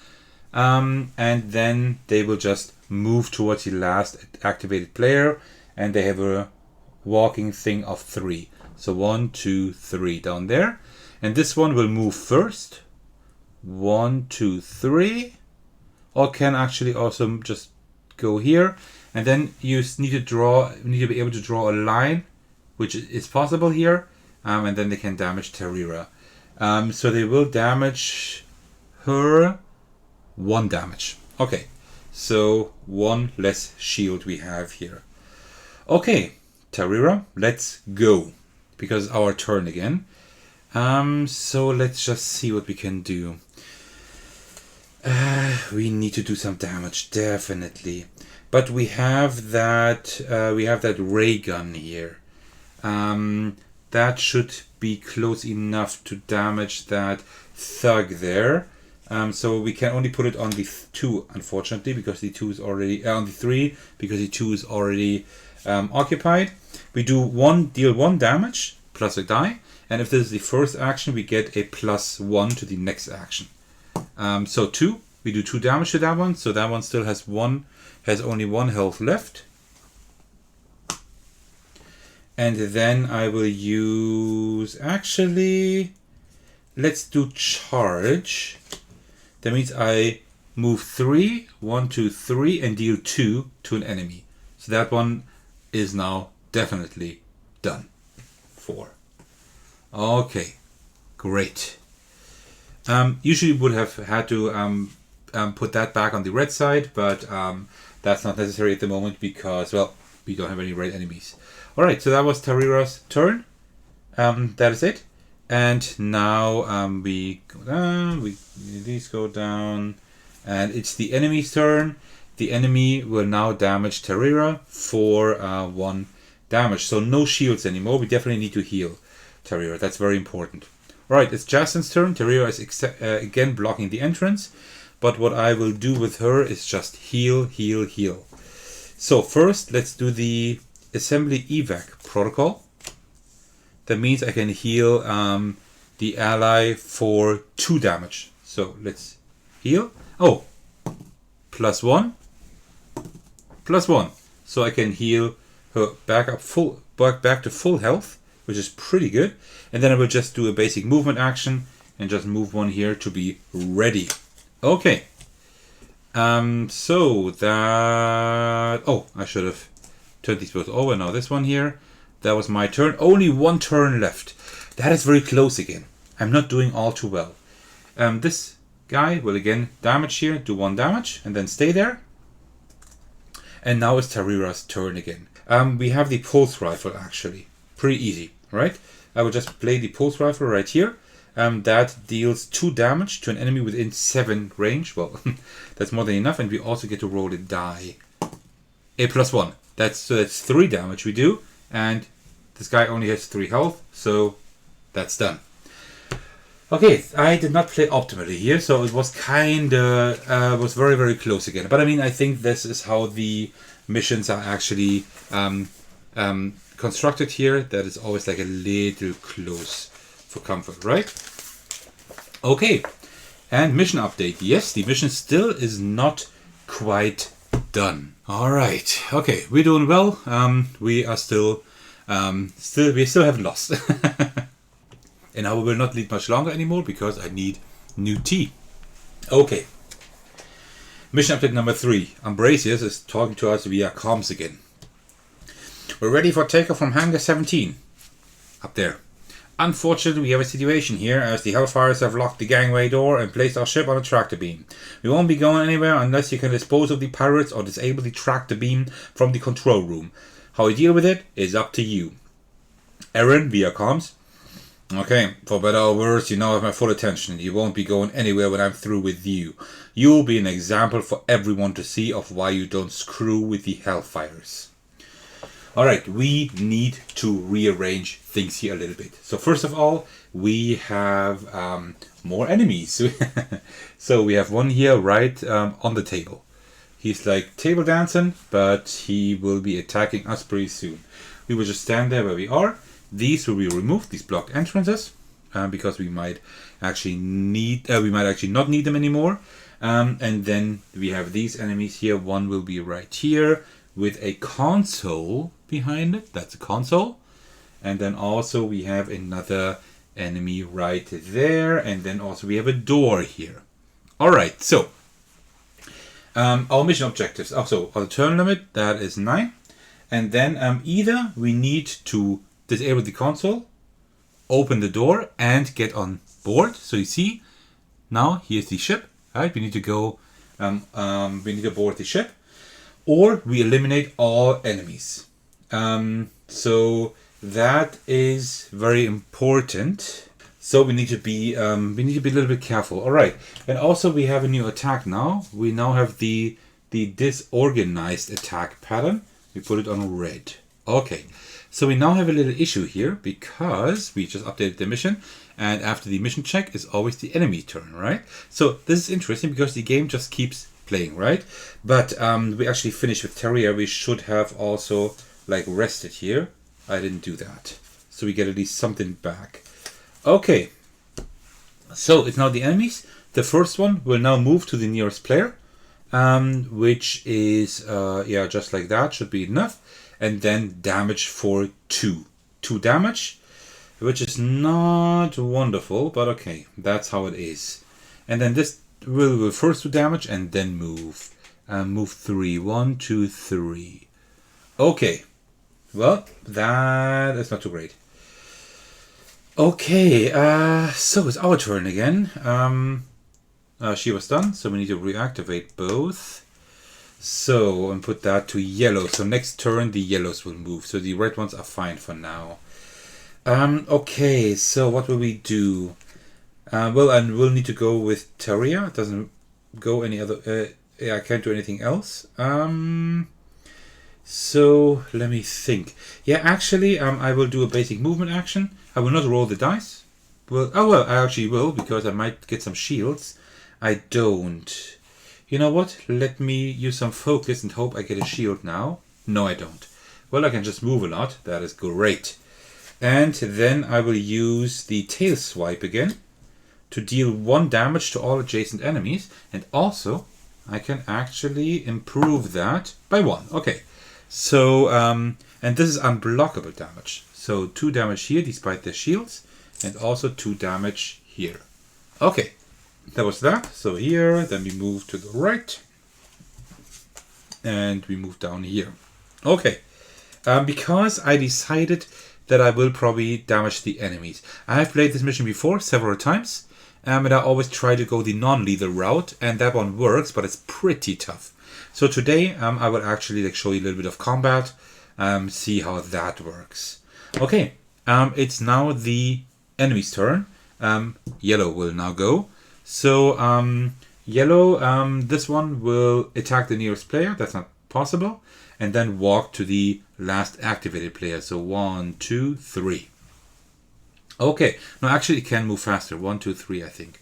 And then they will just move towards the last activated player, and they have a walking thing of 3. So 1, 2, 3 down there. And this one will move first. 1, 2, 3. Or can actually also just go here. And then you need to be able to draw a line, which is possible here. And then they can damage Tarira. So they will damage her 1 damage. Okay. So 1 less shield we have here. Okay. Tarira, let's go. Because our turn again. So let's just see what we can do. We need to do some damage, definitely. But we have that ray gun here. That should be close enough to damage that thug there. So we can only put it on the 2, unfortunately, because the 2 is already on the 3, because the 2 is already occupied. We do deal 1 damage plus a die, and if this is the first action, we get a +1 to the next action. So 2, we do 2 damage to that one. So that one still has only 1 health left. And then I will use, actually, let's do charge. That means I move 3, 1, 2, 3, and deal 2 to an enemy. So that one is now definitely done. 4. Okay, great. Usually would have had to put that back on the red side, but that's not necessary at the moment because, well, we don't have any red enemies. Alright, so that was Tarira's turn. That is it. And now we go down, these go down, and it's the enemy's turn. The enemy will now damage Tarira for 1 damage. So no shields anymore. We definitely need to heal Tarira. That's very important. Alright, it's Justin's turn. Tarira is again blocking the entrance. But what I will do with her is just heal, heal, heal. So first, let's do the assembly evac protocol. That means I can heal the ally for 2 damage. So let's heal. Oh, +1, +1. So I can heal her back to full health, which is pretty good. And then I will just do a basic movement action and just move 1 here to be ready. Okay. So that... Oh, I should have turned these both over. Now this one here. That was my turn. Only 1 turn left. That is very close again. I'm not doing all too well. This guy will again damage here. Do 1 damage and then stay there. And now it's Tarira's turn again. We have the pulse rifle actually. Pretty easy, right? I will just play the pulse rifle right here. That deals 2 damage to an enemy within 7 range. Well, that's more than enough, and we also get to roll a die. A +1. That's 3 damage we do, and this guy only has 3 health, so that's done. Okay, I did not play optimally here, so it was was very, very close again. But I mean, I think this is how the missions are actually constructed here. That is always like a little close for comfort, right? Okay, and mission update. Yes, the mission still is not quite done. All right. Okay, we're doing well. We are still haven't lost. And I will not lead much longer anymore because I need new tea. Okay. Mission update number 3. Ambrosius is talking to us via comms again. We're ready for takeoff from Hangar 17. Up there. Unfortunately, we have a situation here as the Hellfires have locked the gangway door and placed our ship on a tractor beam. We won't be going anywhere unless you can dispose of the pirates or disable the tractor beam from the control room. How you deal with it is up to you. Aaron, via comms. Okay, for better or worse, you now have my full attention. You won't be going anywhere when I'm through with you. You'll be an example for everyone to see of why you don't screw with the Hellfires. Alright, we need to rearrange things here a little bit. So first of all, we have more enemies. So we have one here right on the table. He's like table dancing, but he will be attacking us pretty soon. We will just stand there where we are. These will be removed, these blocked entrances, because we might actually not need them anymore. And then we have these enemies here. One will be right here with a console behind it. That's a console. And then also we have another enemy right there. And then also we have a door here. Alright, so our mission objectives. Also, our turn limit, that is 9. And then either we need to disable the console, open the door, and get on board. So you see, now here's the ship. Right? We need to go, we need to board the ship. Or we eliminate all enemies. So that is very important. So we need to be a little bit careful. All right, and also we have a new attack now. We now have the disorganized attack pattern. We put it on red. Okay, so we now have a little issue here because we just updated the mission, and after the mission check is always the enemy turn, right? So this is interesting because the game just keeps playing, right? But we actually finished with Terrier. We should have also like rested here. I didn't do that, so we get at least something back. Okay, so it's now the enemies. The first one will now move to the nearest player, which is just like that, should be enough. And then damage for 2 damage, which is not wonderful, but okay, that's how it is. And then this will first do damage and then move 3. 1, 2, 3. Okay, well, that is not too great. Okay, so it's our turn again. She was done, so we need to reactivate both. So, and put that to yellow. So next turn, the yellows will move. So the red ones are fine for now. Okay, so what will we do? Well, and we'll need to go with Terrier. It doesn't go any other... I can't do anything else. So, let me think. Yeah, actually, I will do a basic movement action. I will not roll the dice. Well, I actually will, because I might get some shields. I don't. You know what? Let me use some focus and hope I get a shield now. No, I don't. Well, I can just move a lot. That is great. And then I will use the tail swipe again to deal 1 damage to all adjacent enemies. And also, I can actually improve that by 1. Okay. So, and this is unblockable damage. So 2 damage here despite their shields. And also 2 damage here. Okay. That was that. So here, then we move to the right. And we move down here. Okay. Because I decided that I will probably damage the enemies. I have played this mission before several times. And I always try to go the non-lethal route. And that one works, but it's pretty tough. So today, I will actually show you a little bit of combat. See how that works. Okay. It's now the enemy's turn. Yellow will now go. So, yellow, this one will attack the nearest player. That's not possible. And then walk to the last activated player. So, 1, 2, 3. Okay. No, actually, it can move faster. 1, 2, 3, I think.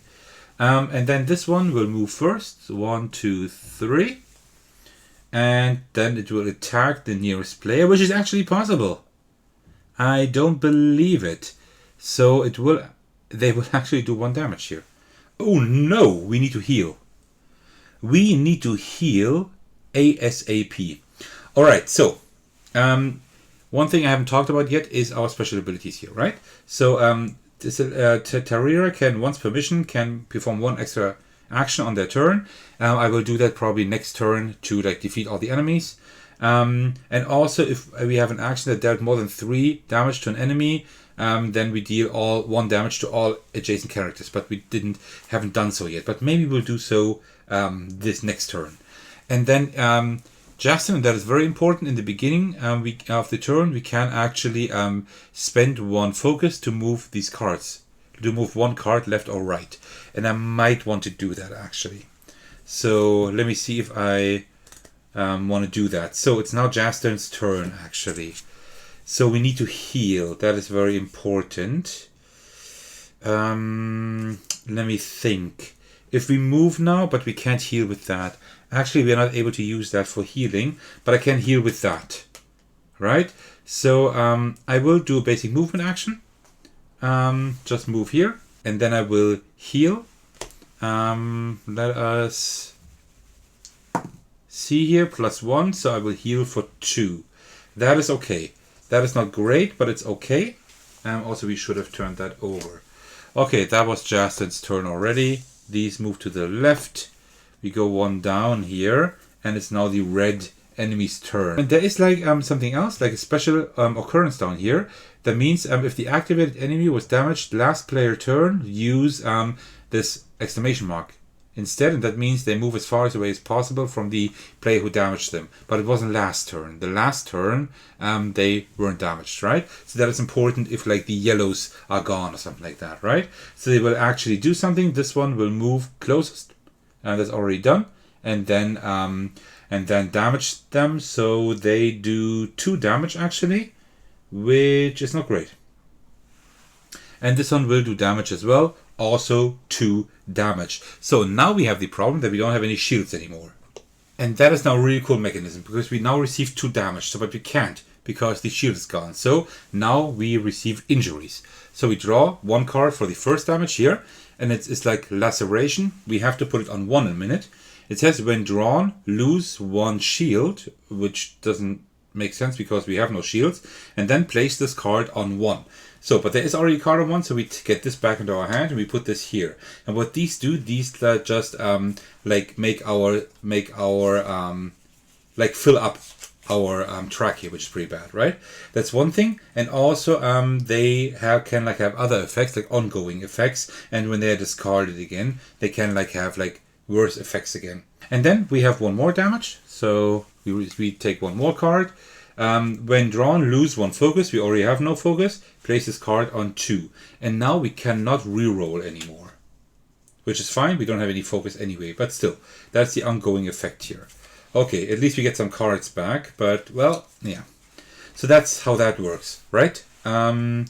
And then this one will move first. 1, 2, 3. And then it will attack the nearest player, which is actually possible. I don't believe it. So, they will actually do 1 damage here. Oh no, we need to heal. We need to heal ASAP. Alright, so one thing I haven't talked about yet is our special abilities here, right? So Terrier can, once per mission, can perform 1 extra action on their turn. I will do that probably next turn to defeat all the enemies. And also, if we have an action that dealt more than 3 damage to an enemy, then we deal all 1 damage to all adjacent characters, but we haven't done so yet. But maybe we'll do so this next turn. And then Justin, that is very important, in the beginning of the turn, we can actually spend 1 focus to move these cards, to move 1 card left or right. And I might want to do that actually. So let me see if I want to do that. So it's now Justin's turn actually. So we need to heal. That is very important. Let me think. If we move now, but we can't heal with that. Actually, we are not able to use that for healing, but I can heal with that. Right? So I will do a basic movement action. Just move here. And then I will heal. Let us see here. +1. So I will heal for 2. That is okay. That is not great, but it's okay. Also, we should have turned that over. Okay, that was Justin's turn already. These move to the left. We go 1 down here, and it's now the red enemy's turn. And there is like something else, like a special occurrence down here. That means if the activated enemy was damaged last player turn, use this exclamation mark instead, and that means they move as far away as possible from the player who damaged them. But it wasn't last turn. The last turn they weren't damaged, right? So that is important if like the yellows are gone or something like that, right? So they will actually do something. This one will move closest, and that's already done, and then damage them. So they do 2 damage actually, which is not great. And this one will do damage as well. Also 2 damage. So now we have the problem that we don't have any shields anymore. And that is now a really cool mechanism, because we now receive 2 damage. So, but we can't, because the shield is gone. So now we receive injuries. So we draw 1 card for the first damage here. And it's like laceration. We have to put it on 1 in a minute. It says when drawn, lose 1 shield, which doesn't make sense because we have no shields. And then place this card on 1. So, but there is already a card on 1, so we get this back into our hand and we put this here. And what these do, these just like make our like fill up our track here, which is pretty bad, right? That's one thing. And also they can have other effects, like ongoing effects. And when they're discarded again, they can have worse effects again. And then we have 1 more damage. So we take 1 more card. When drawn, lose 1 focus. We already have no focus. Place this card on 2. And now we cannot reroll anymore. Which is fine. We don't have any focus anyway. But still, that's the ongoing effect here. Okay, at least we get some cards back. But, well, yeah. So that's how that works, right? And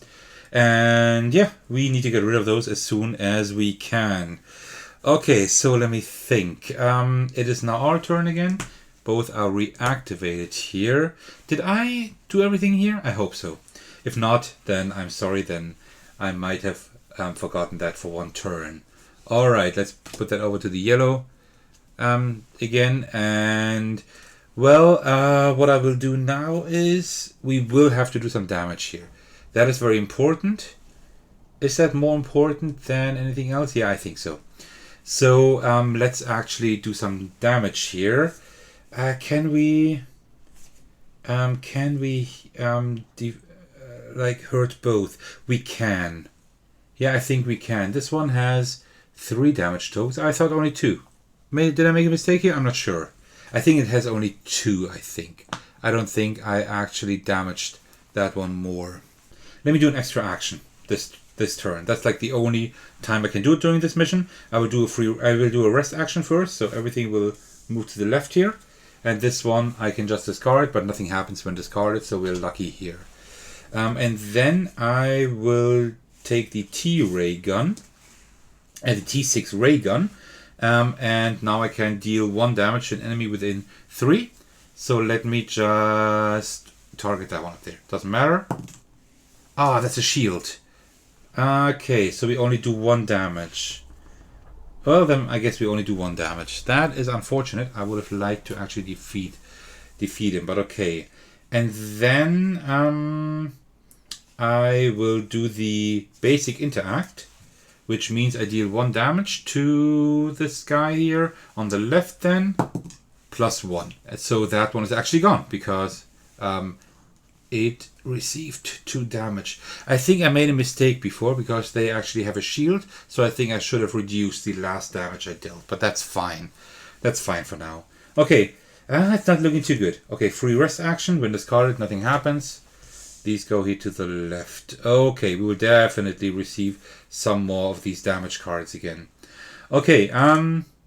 yeah, we need to get rid of those as soon as we can. Okay, so let me think. It is now our turn again. Both are reactivated here. Did I do everything here? I hope so. If not, then I'm sorry. Then I might have forgotten that for 1 turn. All right, let's put that over to the yellow again. And, well, what I will do now is we will have to do some damage here. That is very important. Is that more important than anything else? Yeah, I think so. So let's actually do some damage here. Can we hurt both? We can. Yeah, I think we can. This one has 3 damage tokens. I thought only 2. Did I make a mistake here? I'm not sure. I think it has only 2, I think. I don't think I actually damaged that one more. Let me do an extra action this turn. That's like the only time I can do it during this mission. I will do a rest action first, so everything will move to the left here. And this one I can just discard, but nothing happens when discarded, so we're lucky here. And then I will take the T-ray gun and the T6 ray gun, and now I can deal 1 damage to an enemy within 3. So let me just target that one up there. Doesn't matter. Ah, that's a shield. Okay, so we only do 1 damage. Well, then I guess we only do 1 damage. That is unfortunate. I would have liked to actually defeat him, but okay. And then I will do the basic interact, which means I deal 1 damage to this guy here on the left then, +1. So that one is actually gone because it received 2 damage. I think I made a mistake before because they actually have a shield, so I think I should have reduced the last damage I dealt, but that's fine. That's fine for now. Okay, it's not looking too good. Okay, free rest action. When discarded, nothing happens. These go here to the left. Okay, we will definitely receive some more of these damage cards again. Okay,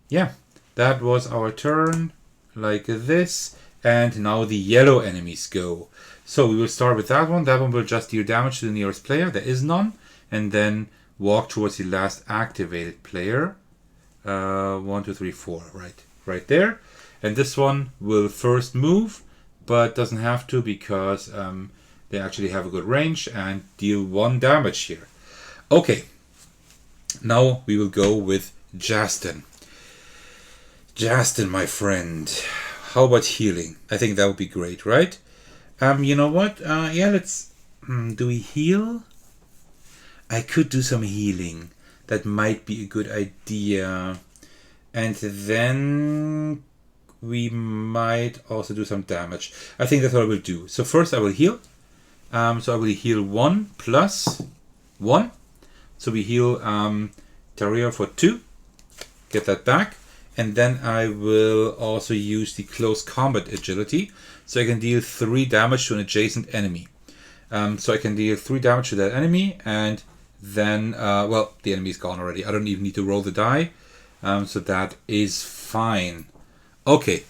yeah, that was our turn, like this. And now the yellow enemies go. So we will start with that one. That one will just deal damage to the nearest player. There is none. And then walk towards the last activated player. 1, 2, 3, 4. Right there. And this one will first move, but doesn't have to because they actually have a good range and deal 1 damage here. Okay. Now we will go with Justin. Justin, my friend. How about healing? I think that would be great, right? You know what? Yeah, let's... do we heal? I could do some healing. That might be a good idea. And then we might also do some damage. I think that's what I will do. So first I will heal. So I will heal 1 plus 1. So we heal Taria for 2. Get that back. And then I will also use the close combat agility. So I can deal 3 damage to an adjacent enemy. So I can deal 3 damage to that enemy. And then, well, the enemy is gone already. I don't even need to roll the die. So that is fine. Okay.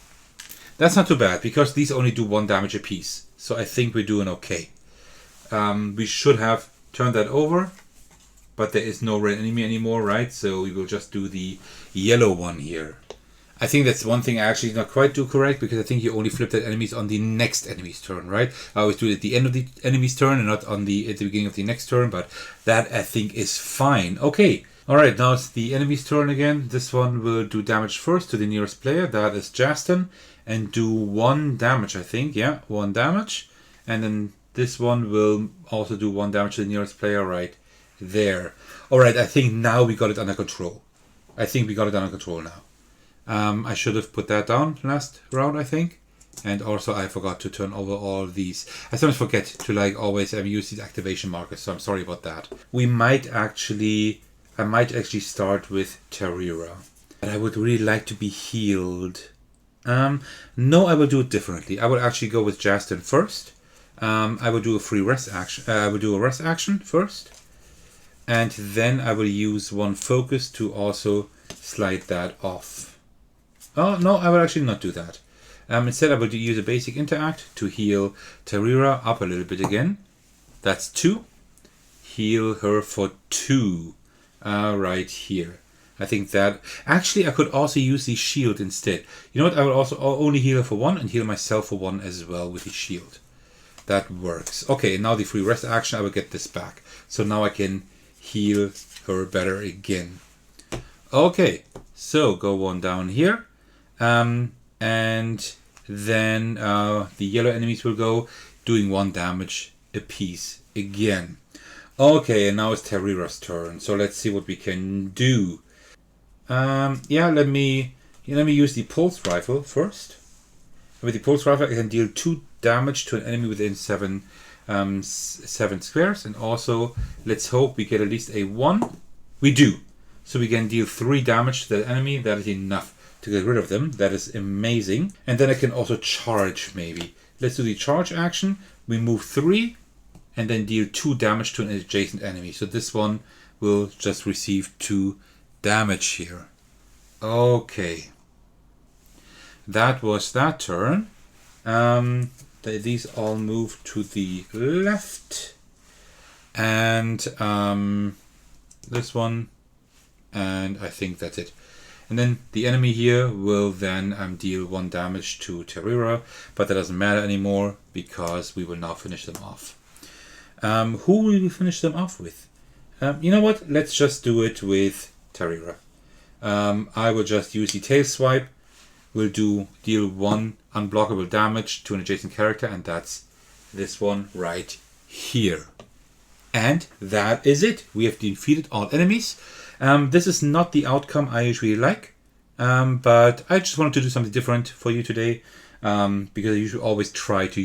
That's not too bad because these only do 1 damage apiece. So I think we're doing okay. We should have turned that over. But there is no red enemy anymore, right? So we will just do the yellow one here. I think that's one thing I actually did not quite do correct because I think you only flip that enemies on the next enemy's turn, right? I always do it at the end of the enemy's turn and not at the beginning of the next turn, but that I think is fine. Okay. Alright, now it's the enemy's turn again. This one will do damage first to the nearest player. That is Justin. And do 1 damage, I think. Yeah, 1 damage. And then this one will also do 1 damage to the nearest player, right? There. Alright, I think now we got it under control. I think we got it under control now. I should have put that down last round, I think. And also I forgot to turn over all these. I sometimes forget to always use these activation markers, so I'm sorry about that. I might actually start with Tarira. And I would really like to be healed. No, I will do it differently. I will actually go with Justin first. I will do a free rest action. I will do a rest action first. And then I will use 1 focus to also slide that off. Oh, no, I will actually not do that. Instead, I will use a basic interact to heal Tarira up a little bit again. That's 2. Heal her for 2. Right here. I think that... Actually, I could also use the shield instead. You know what? I will also only heal her for 1 and heal myself for 1 as well with the shield. That works. Okay, now the free rest action, I will get this back. So now I can heal her better again. Okay, so go 1 down here. And then the yellow enemies will go, doing 1 damage apiece again. Okay, and now it's Tarira's turn. So let's see what we can do. Yeah, let me use the pulse rifle first. With the pulse rifle, I can deal 2 damage to an enemy within 7 squares, and also let's hope we get at least a 1. We do. So we can deal 3 damage to that enemy. That is enough to get rid of them. That is amazing. And then I can also charge maybe. Let's do the charge action. We move 3 and then deal 2 damage to an adjacent enemy. So this one will just receive 2 damage here. Okay. That was that turn. These all move to the left. And this one. And I think that's it. And then the enemy here will then deal 1 damage to Tarira. But that doesn't matter anymore because we will now finish them off. Who will we finish them off with? You know what? Let's just do it with Tarira. I will just use the tail swipe. We'll deal 1 unblockable damage to an adjacent character, and that's this one right here. And that is it. We have defeated all enemies. This is not the outcome I usually like, but I just wanted to do something different for you today, because I usually always try to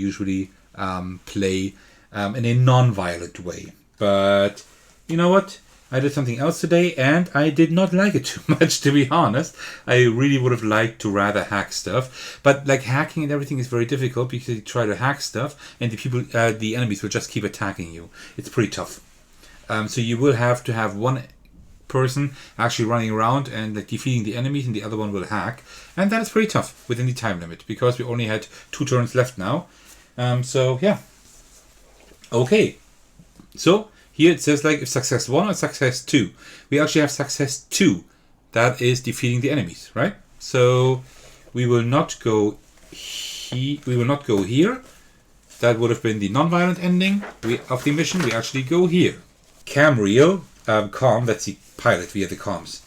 play in a non-violent way. But you know what? I did something else today and I did not like it too much, to be honest. I really would have liked to rather hack stuff. But like hacking and everything is very difficult because you try to hack stuff and the enemies will just keep attacking you. It's pretty tough. So you will have to have one person actually running around and like defeating the enemies and the other one will hack. And that is pretty tough within the time limit because we only had 2 turns left now. So yeah. Okay. So here it says like if success 1 or success 2. We actually have success 2. That is defeating the enemies, right? So we will not go here. That would have been the non-violent ending of the mission. We actually go here. Cam reel, comm, that's the pilot via the comms.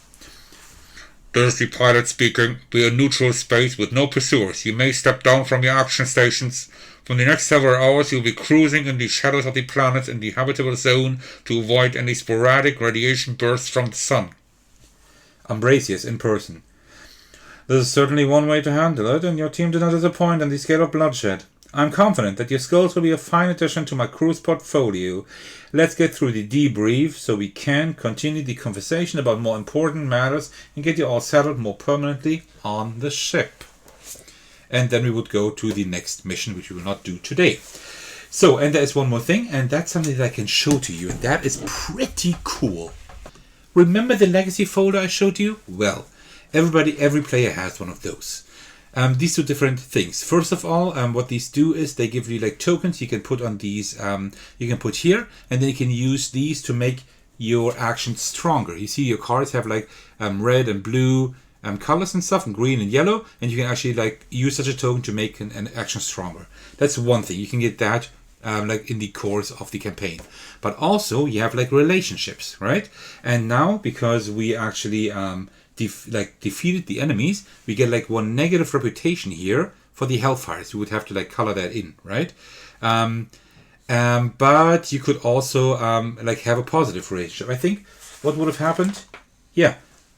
This is the pilot speaking. We are neutral space with no pursuers. You may step down from your action stations. For the next several hours, you'll be cruising in the shadows of the planets in the habitable zone to avoid any sporadic radiation bursts from the sun. Ambrosius in person. This is certainly one way to handle it, and your team did not disappoint on the scale of bloodshed. I'm confident that your skulls will be a fine addition to my crew's portfolio. Let's get through the debrief so we can continue the conversation about more important matters and get you all settled more permanently on the ship. And then we would go to the next mission, which we will not do today. So, and there is one more thing, and that's something that I can show to you, and that is pretty cool. Remember the legacy folder I showed you? Well, every player has one of those. These 2 different things. First of all, what these do is they give you like tokens you can put on these, you can put here, and then you can use these to make your actions stronger. You see your cards have like red and blue colors and stuff, and green and yellow, and you can actually like use such a token to make an action stronger. That's one thing. You can get that like in the course of the campaign. But also you have like relationships, right? And now because we actually defeated the enemies, we get like 1 negative reputation here for the Hellfires. You would have to like color that in, right? But you could also like have a positive relationship. I think what would have happened, yeah,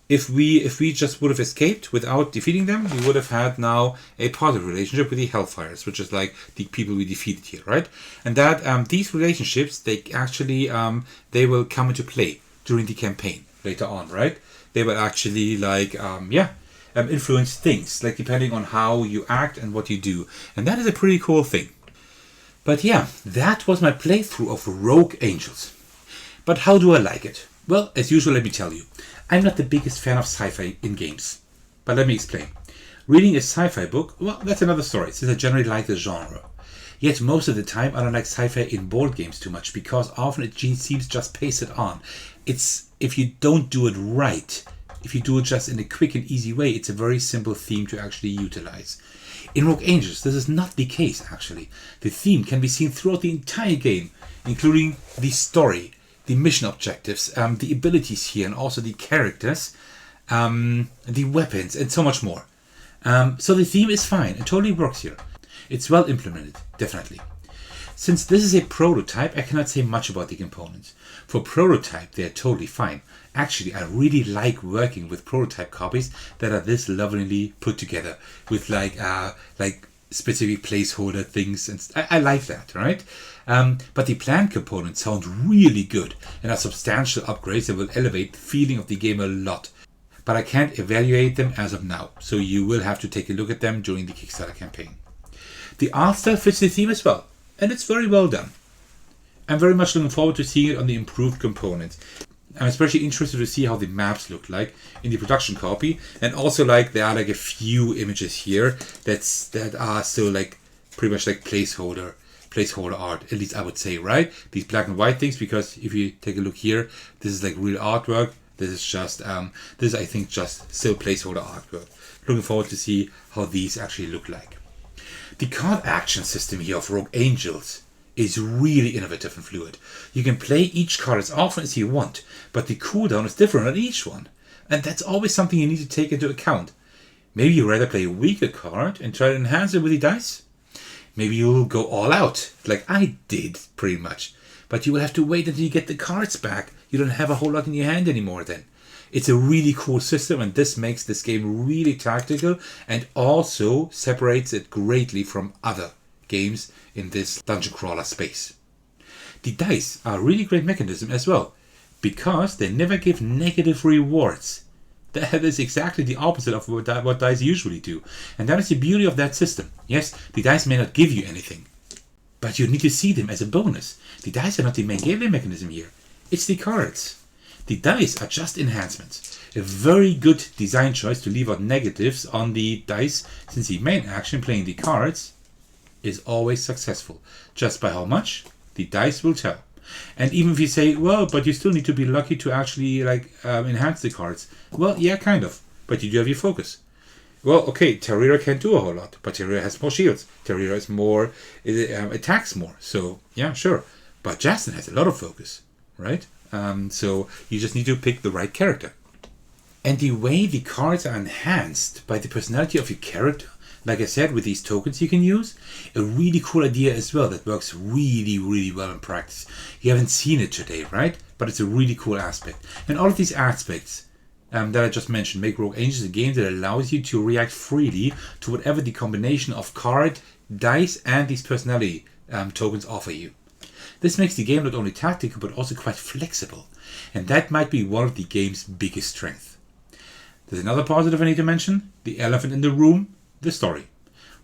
if we just would have escaped without defeating them, we would have had now a positive relationship with the Hellfires, which is like the people we defeated here, right? And that these relationships, they actually they will come into play during the campaign later on, right? They will actually like influence things, like depending on how you act and what you do, and that is a pretty cool thing. But yeah, that was my playthrough of Rogue Angels. But how do I like it? Well, as usual, let me tell you. I'm not the biggest fan of sci-fi in games. But let me explain. Reading a sci-fi book, well, that's another story, since I generally like the genre. Yet most of the time I don't like sci-fi in board games too much, because often it seems just pasted on. It's, if you don't do it right, if you do it just in a quick and easy way, it's a very simple theme to actually utilize. In Rogue Angels, this is not the case, actually. The theme can be seen throughout the entire game, including the story, the mission objectives, the abilities here, and also the characters, the weapons, and so much more. So the theme is fine. It totally works here. It's well implemented, definitely. Since this is a prototype, I cannot say much about the components. For prototype, they are totally fine. Actually, I really like working with prototype copies that are this lovingly put together with like specific placeholder things, and I like that, right? But the planned components sound really good and are substantial upgrades that will elevate the feeling of the game a lot. But I can't evaluate them as of now, so you will have to take a look at them during the Kickstarter campaign. The art style fits the theme as well, and it's very well done. I'm very much looking forward to seeing it on the improved components. I'm especially interested to see how the maps look like in the production copy, and also like there are like a few images here that are still like pretty much like placeholder art, at least I would say, right? These black and white things, because if you take a look here, this is like real artwork. This is just this is, I think, just still placeholder artwork. Looking forward to see how these actually look like. The card action system here of Rogue Angels is really innovative and fluid. You can play each card as often as you want, but the cooldown is different on each one. And that's always something you need to take into account. Maybe you'd rather play a weaker card and try to enhance it with the dice. Maybe you'll go all out, like I did, pretty much. But you will have to wait until you get the cards back. You don't have a whole lot in your hand anymore then. It's a really cool system, and this makes this game really tactical and also separates it greatly from other games in this dungeon crawler space. The dice are a really great mechanism as well, because they never give negative rewards. That is exactly the opposite of what dice usually do. And that is the beauty of that system. Yes, the dice may not give you anything, but you need to see them as a bonus. The dice are not the main gameplay mechanism here. It's the cards. The dice are just enhancements. A very good design choice to leave out negatives on the dice, since the main action, playing the cards, is always successful. Just by how much, the dice will tell. And even if you say, well, but you still need to be lucky to actually enhance the cards. Well, yeah, kind of. But you do have your focus. Well, okay, Terrera can't do a whole lot, but Terrera has more shields. Terrera is more, attacks more. So, yeah, sure. But Justin has a lot of focus, right? So you just need to pick the right character. And the way the cards are enhanced by the personality of your character, like I said, with these tokens you can use, a really cool idea as well that works really, really well in practice. You haven't seen it today, right? But it's a really cool aspect. And all of these aspects that I just mentioned make Rogue Angels a game that allows you to react freely to whatever the combination of card, dice, and these personality tokens offer you. This makes the game not only tactical but also quite flexible. And that might be one of the game's biggest strengths. There's another positive I need to mention, the elephant in the room, the story.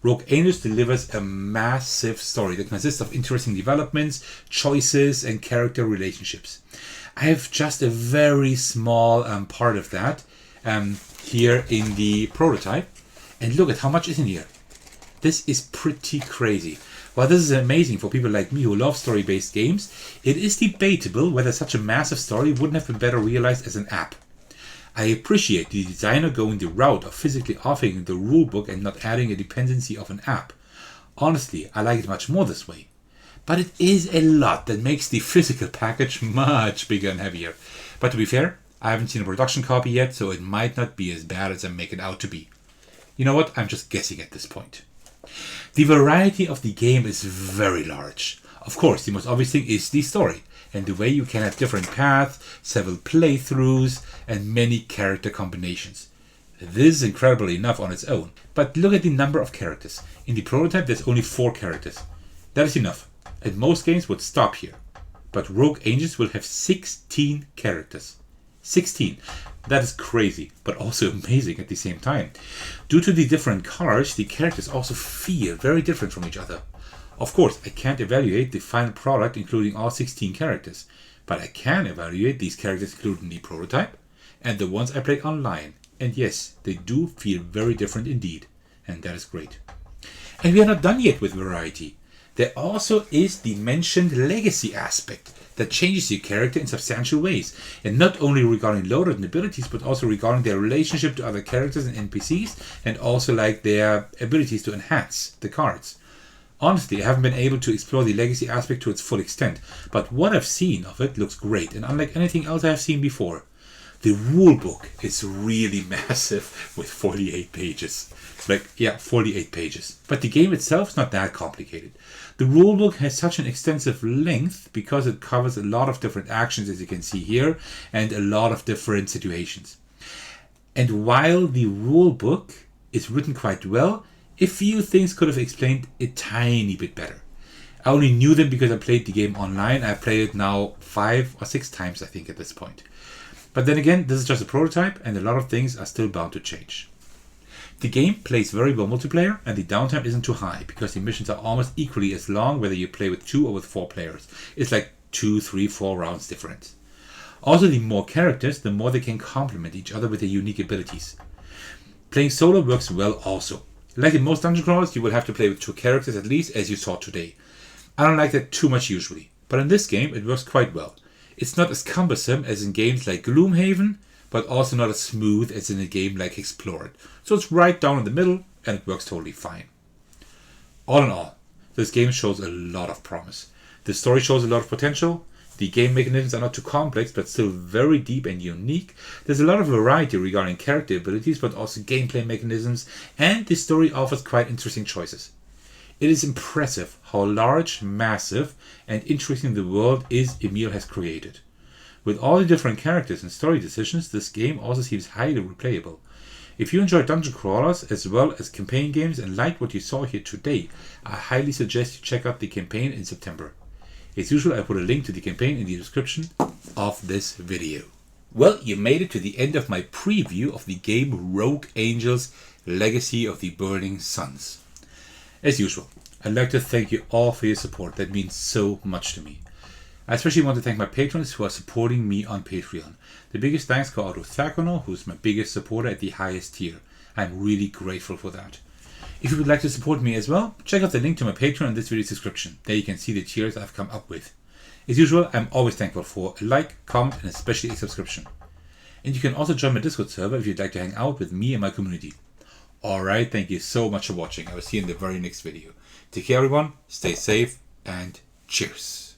Rogue Angels delivers a massive story that consists of interesting developments, choices, and character relationships. I have just a very small part of that here in the prototype. And look at how much is in here. This is pretty crazy. While this is amazing for people like me who love story-based games, it is debatable whether such a massive story wouldn't have been better realized as an app. I appreciate the designer going the route of physically offering the rulebook and not adding a dependency of an app. Honestly, I like it much more this way. But it is a lot that makes the physical package much bigger and heavier. But to be fair, I haven't seen a production copy yet, so it might not be as bad as I make it out to be. You know what? I'm just guessing at this point. The variety of the game is very large. Of course, the most obvious thing is the story, and the way you can have different paths, several playthroughs, and many character combinations. This is incredible enough on its own, but look at the number of characters. In the prototype there's only 4 characters. That is enough, and most games would stop here. But Rogue Angels will have 16 characters. 16. That is crazy, but also amazing at the same time. Due to the different cards, the characters also feel very different from each other. Of course, I can't evaluate the final product including all 16 characters, but I can evaluate these characters included in the prototype and the ones I played online. And yes, they do feel very different indeed, and that is great. And we are not done yet with variety. There also is the mentioned legacy aspect that changes your character in substantial ways, and not only regarding loaded and abilities, but also regarding their relationship to other characters and NPCs, and also like their abilities to enhance the cards. Honestly, I haven't been able to explore the legacy aspect to its full extent, but what I've seen of it looks great, and unlike anything else I have seen before. The rulebook is really massive with 48 pages. 48 pages. But the game itself is not that complicated. The rulebook has such an extensive length because it covers a lot of different actions, as you can see here, and a lot of different situations. And while the rulebook is written quite well, a few things could have explained a tiny bit better. I only knew them because I played the game online. I've played it now 5 or 6 times, I think, at this point. But then again, this is just a prototype, and a lot of things are still bound to change. The game plays very well multiplayer, and the downtime isn't too high, because the missions are almost equally as long whether you play with 2 or with 4 players. It's like 2, 3, 4 rounds difference. Also, the more characters, the more they can complement each other with their unique abilities. Playing solo works well also. Like in most dungeon crawlers, you will have to play with 2 characters at least, as you saw today. I don't like that too much usually, but in this game it works quite well. It's not as cumbersome as in games like Gloomhaven, but also not as smooth as in a game like Explored. So it's right down in the middle, and it works totally fine. All in all, this game shows a lot of promise. The story shows a lot of potential. The game mechanisms are not too complex, but still very deep and unique. There's a lot of variety regarding character abilities, but also gameplay mechanisms, and the story offers quite interesting choices. It is impressive how large, massive, and interesting the world is Emil has created. With all the different characters and story decisions, this game also seems highly replayable. If you enjoy dungeon crawlers as well as campaign games and like what you saw here today, I highly suggest you check out the campaign in September. As usual, I put a link to the campaign in the description of this video. Well, you made it to the end of my preview of the game Rogue Angels Legacy of the Burning Suns. As usual, I'd like to thank you all for your support. That means so much to me. I especially want to thank my patrons who are supporting me on Patreon. The biggest thanks go out to Thakono, who's my biggest supporter at the highest tier. I'm really grateful for that. If you would like to support me as well, check out the link to my Patreon in this video's description. There you can see the tiers I've come up with. As usual, I'm always thankful for a like, comment, and especially a subscription. And you can also join my Discord server if you'd like to hang out with me and my community. Alright, thank you so much for watching. I will see you in the very next video. Take care everyone, stay safe, and cheers.